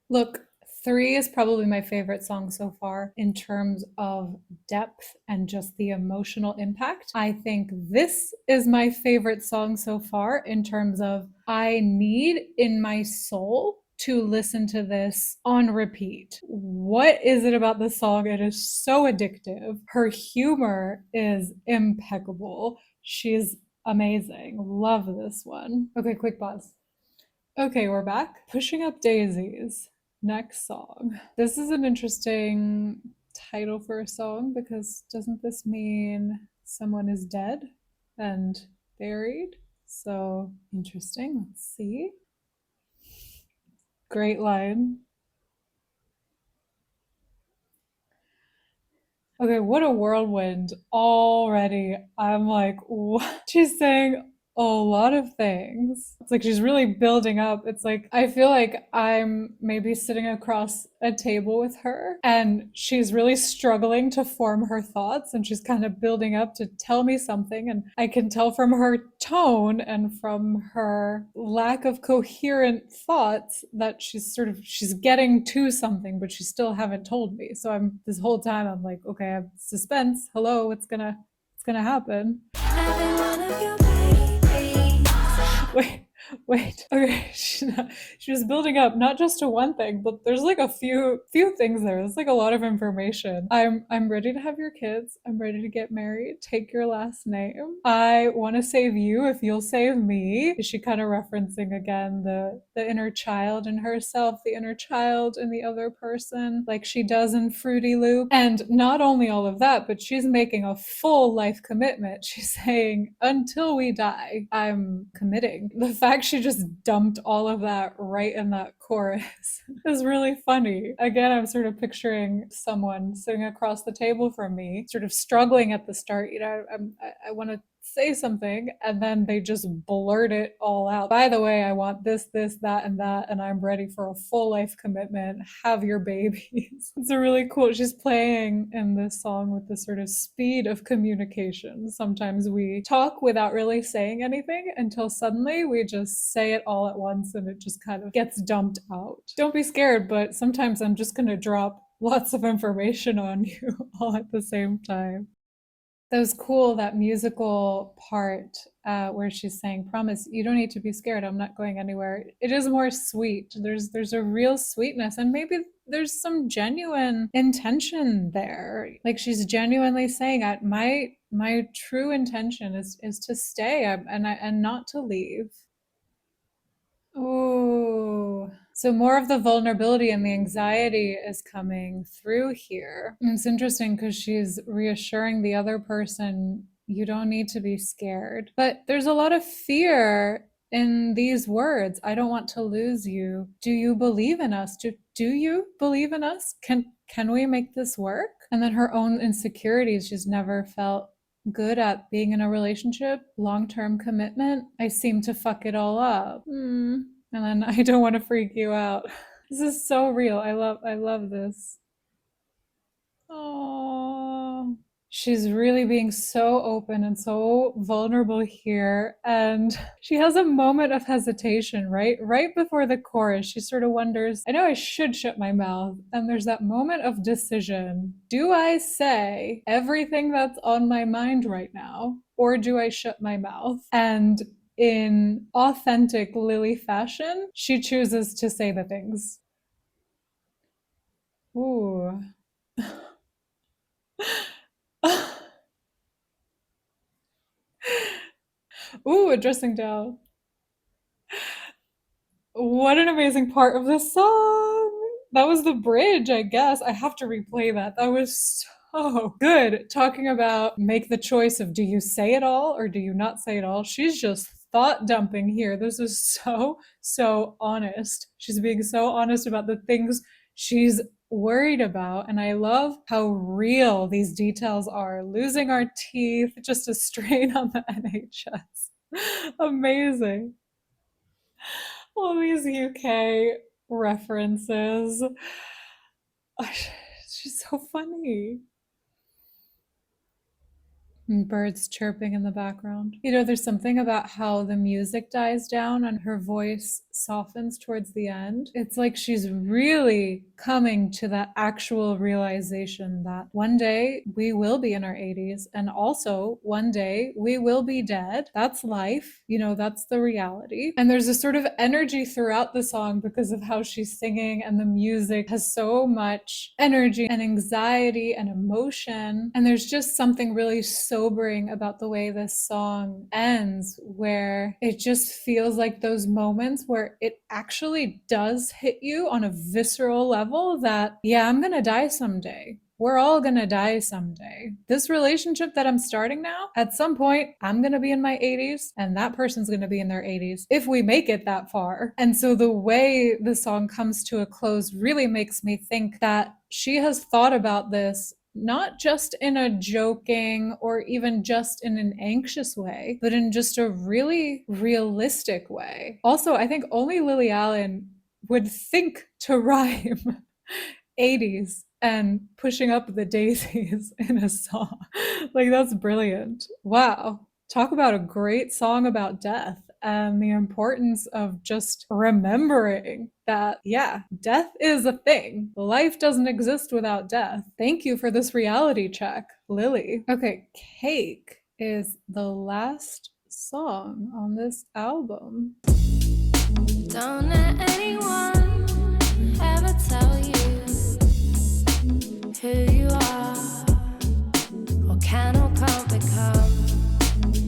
Look, 3 is probably my favorite song so far in terms of depth and just the emotional impact. I think this is my favorite song so far in terms of I need in my soul to listen to this on repeat. What is it about this song? It is so addictive. Her humor is impeccable. She's amazing. Love this one. Okay, quick pause. Okay, we're back. Pushing Up Daisies. Next song. This is an interesting title for a song because doesn't this mean someone is dead and buried? So interesting. Let's see. Great line. Okay, what a whirlwind already. I'm like, what? She's saying a lot of things. It's like she's really building up. It's like I feel like I'm maybe sitting across a table with her and she's really struggling to form her thoughts and she's kind of building up to tell me something, and I can tell from her tone and from her lack of coherent thoughts that she's getting to something, but she still haven't told me. So I'm this whole time I'm like, okay, I'm suspense. Hello, what's gonna happen? Having one of your babies. Wait. Okay, she was building up not just to one thing, but there's like a few things there. There's like a lot of information. I'm ready to have your kids. I'm ready to get married. Take your last name. I want to save you if you'll save me. Is she kind of referencing again the inner child in herself, the inner child in the other person, like she does in Fruity Loop? And not only all of that, but she's making a full life commitment. She's saying, until we die, I'm committing. The fact she just dumped all of that right in that chorus is really funny. Again, I'm sort of picturing someone sitting across the table from me, sort of struggling at the start. You know, I want to say something, and then they just blurt it all out. By the way, I want this, that, and I'm ready for a full life commitment. Have your babies. It's a really cool. She's playing in this song with the sort of speed of communication. Sometimes we talk without really saying anything until suddenly we just say it all at once and it just kind of gets dumped out. Don't be scared, but sometimes I'm just going to drop lots of information on you all at the same time. That was cool, that musical part where she's saying, promise, you don't need to be scared. I'm not going anywhere. It is more sweet. There's a real sweetness, and maybe there's some genuine intention there. Like she's genuinely saying, my true intention is to stay and not to leave. Oh, so more of the vulnerability and the anxiety is coming through here. And it's interesting because she's reassuring the other person, you don't need to be scared. But there's a lot of fear in these words. I don't want to lose you. Do you believe in us? Do you believe in us? Can we make this work? And then her own insecurities, she's never felt good at being in a relationship, long-term commitment. I seem to fuck it all up. And then I don't want to freak you out. This is so real. I love this. Oh, she's really being so open and so vulnerable here. And she has a moment of hesitation, right? Right before the chorus, she sort of wonders, I know I should shut my mouth. And there's that moment of decision. Do I say everything that's on my mind right now? Or do I shut my mouth? And in authentic Lily fashion, she chooses to say the things. Ooh. Ooh, a dressing down. What an amazing part of this song. That was the bridge, I guess. I have to replay that. That was so good. Talking about make the choice of do you say it all or do you not say it all? She's just thought dumping here. This is so honest. She's being so honest about the things she's worried about. And I love how real these details are. Losing our teeth, just a strain on the NHS. Amazing. All these UK references. She's so funny. And birds chirping in the background. You know, there's something about how the music dies down and her voice softens towards the end. It's like she's really coming to that actual realization that one day we will be in our 80s, and also one day we will be dead. That's life. You know, that's the reality. And there's a sort of energy throughout the song because of how she's singing, and the music has so much energy and anxiety and emotion. And there's just something really sobering about the way this song ends, where it just feels like those moments where it actually does hit you on a visceral level that, yeah, I'm gonna die someday. We're all gonna die someday. This relationship that I'm starting now, at some point, I'm gonna be in my 80s and that person's gonna be in their 80s if we make it that far. And so the way the song comes to a close really makes me think that she has thought about this not just in a joking or even just in an anxious way, but in just a really realistic way. Also, I think only Lily Allen would think to rhyme 80s and pushing up the daisies in a song. Like, that's brilliant. Wow. Talk about a great song about death and the importance of just remembering that, yeah, death is a thing. Life doesn't exist without death. Thank you for this reality check, Lily. Okay, Cake is the last song on this album. Don't let anyone ever tell you who you are or can or can't become.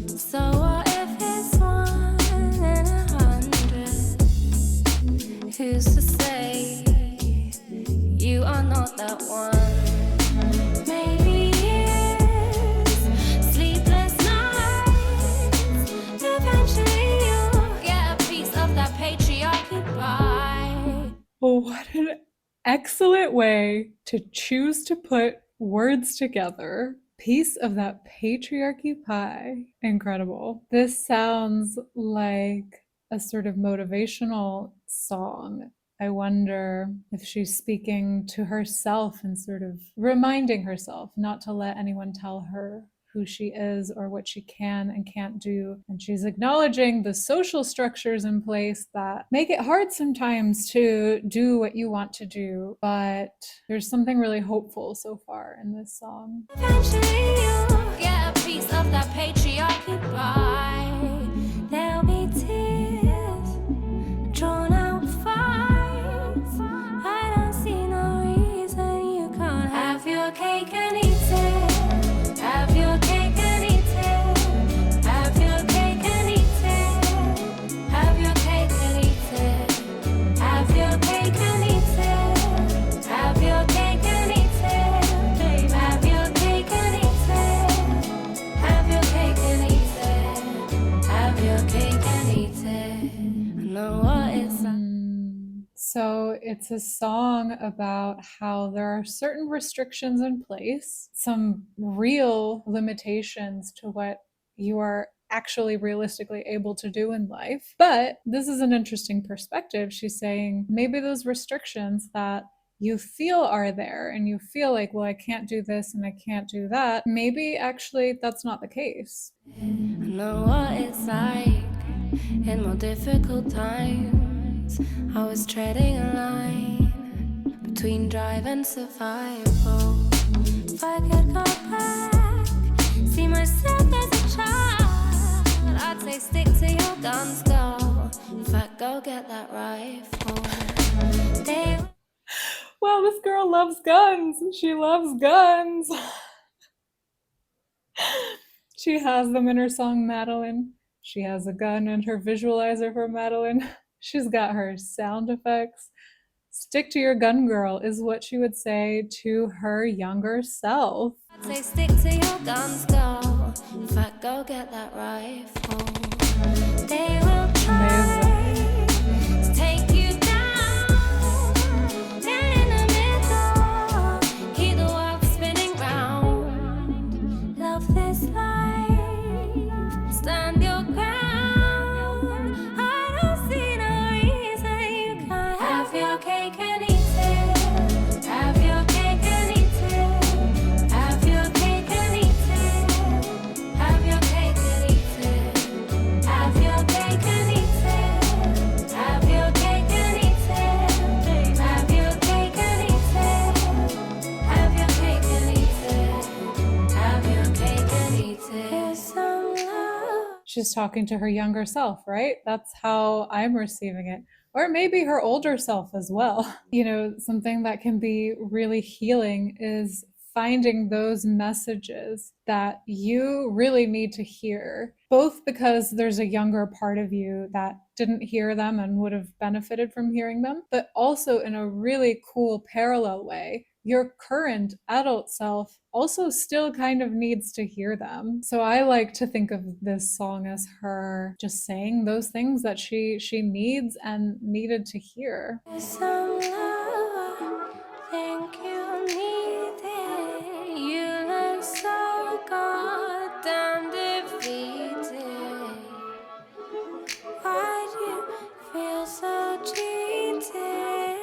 So what if it's 1 in 100? Who's to say you are not that one? Maybe years, sleepless nights. Eventually you'll get a piece of that patriarchy pie. Oh, what an excellent way to choose to put words together. Piece of that patriarchy pie. Incredible. This sounds like a sort of motivational song. I wonder if she's speaking to herself and sort of reminding herself not to let anyone tell her who she is or what she can and can't do. And she's acknowledging the social structures in place that make it hard sometimes to do what you want to do. But there's something really hopeful so far in this song. Eventually you'll get a piece of that patriarchy pie. There'll be tears, drawn out fights. I don't see no reason you can't have your cake and eat it. Have your cake and eat it. Have your cake and eat it. Have your cake and eat it. Have your cake and eat it. Have your cake and eat it. Babe, have your cake and eat it. Have your cake and eat it. Have your cake and eat it. I know what it's like. So it's a song about how there are certain restrictions in place, some real limitations to what you are actually realistically able to do in life. But this is an interesting perspective. She's saying maybe those restrictions that you feel are there and you feel like, well, I can't do this and I can't do that. Maybe actually that's not the case. I know what it's like in more difficult times. I was treading a line between drive and survival. If I could go back, see myself as a child, I'd say stick to your guns, girl. In fact, go get that rifle. They Well, this girl loves guns. She loves guns. She has them in her song Madeline. She has a gun in her visualizer for Madeline. She's got her sound effects. Stick to your gun, girl, is what she would say to her younger self. I'd say stick to your guns, girl. In fact, go get that rifle. They will try to take you down. Get in the middle, keep the world spinning round. Love this life, stand your ground. I don't see no reason you can't have your cake and eat it. Have your cake and eat it. Have your cake and eat it. Have your cake and eat it. Have your cake and eat it. Have your cake and eat it. Have your cake and eat it. Have your cake and eat it. Have your cake and eat it. Here's some love. She's talking to her younger self, right? That's how I'm receiving it. Or maybe her older self as well. You know, something that can be really healing is finding those messages that you really need to hear, both because there's a younger part of you that didn't hear them and would have benefited from hearing them, but also in a really cool parallel way. Your current adult self also still kind of needs to hear them. So I like to think of this song as her just saying those things that she needs and needed to hear. Some love, think you need it. You look so goddamn defeated. Why do you feel so cheated?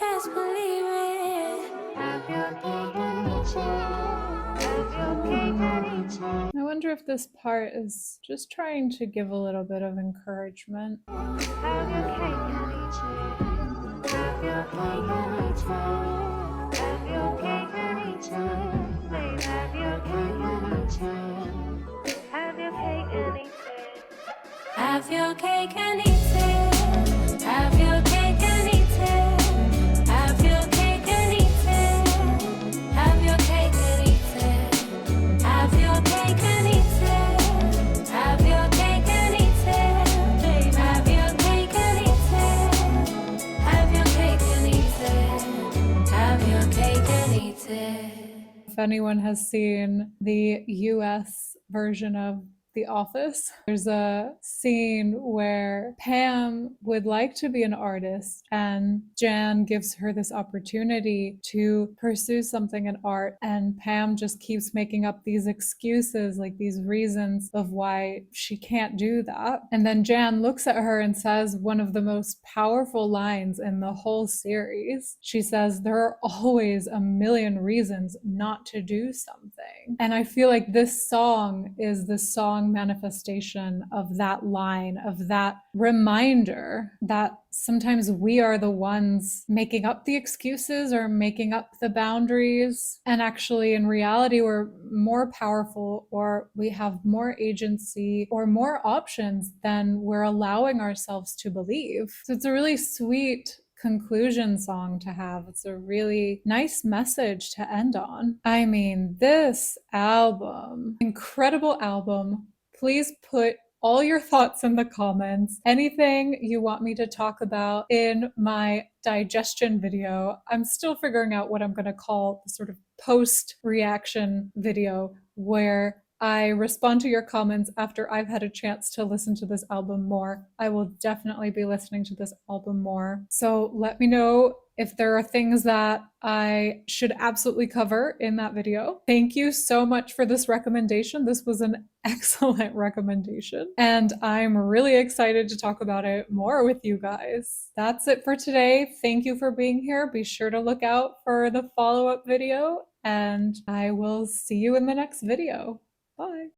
Yes, believe it. Have your cake and eat it. Have your cake and eat it. I wonder if this part is just trying to give a little bit of encouragement. Have your cake and eat it. Have your cake and eat it. Have your cake and eat it. Babe, have your cake and eat it. Have your cake and eat it. Have your cake and eat it. Have your cake and eat it. Have your cake and eat it. Have your cake and eat it. Have your cake and eat it. Have your cake and eat it. Babe, have your cake and eat it. Have your cake and eat it. Have your cake and eat it. If anyone has seen the US version of The Office. There's a scene where Pam would like to be an artist and Jan gives her this opportunity to pursue something in art, and Pam just keeps making up these excuses, like these reasons of why she can't do that. And then Jan looks at her and says one of the most powerful lines in the whole series. She says, "There are always a million reasons not to do something." And I feel like this song is the song manifestation of that line, of that reminder that sometimes we are the ones making up the excuses or making up the boundaries. And actually, in reality, we're more powerful, or we have more agency or more options than we're allowing ourselves to believe. So it's a really sweet conclusion song to have. It's a really nice message to end on. I mean, this album, incredible album. Please put all your thoughts in the comments. Anything you want me to talk about in my digestion video. I'm still figuring out what I'm going to call the sort of post reaction video, where I respond to your comments after I've had a chance to listen to this album more. I will definitely be listening to this album more. So let me know if there are things that I should absolutely cover in that video. Thank you so much for this recommendation. This was an excellent recommendation, and I'm really excited to talk about it more with you guys. That's it for today. Thank you for being here. Be sure to look out for the follow-up video, and I will see you in the next video. Bye.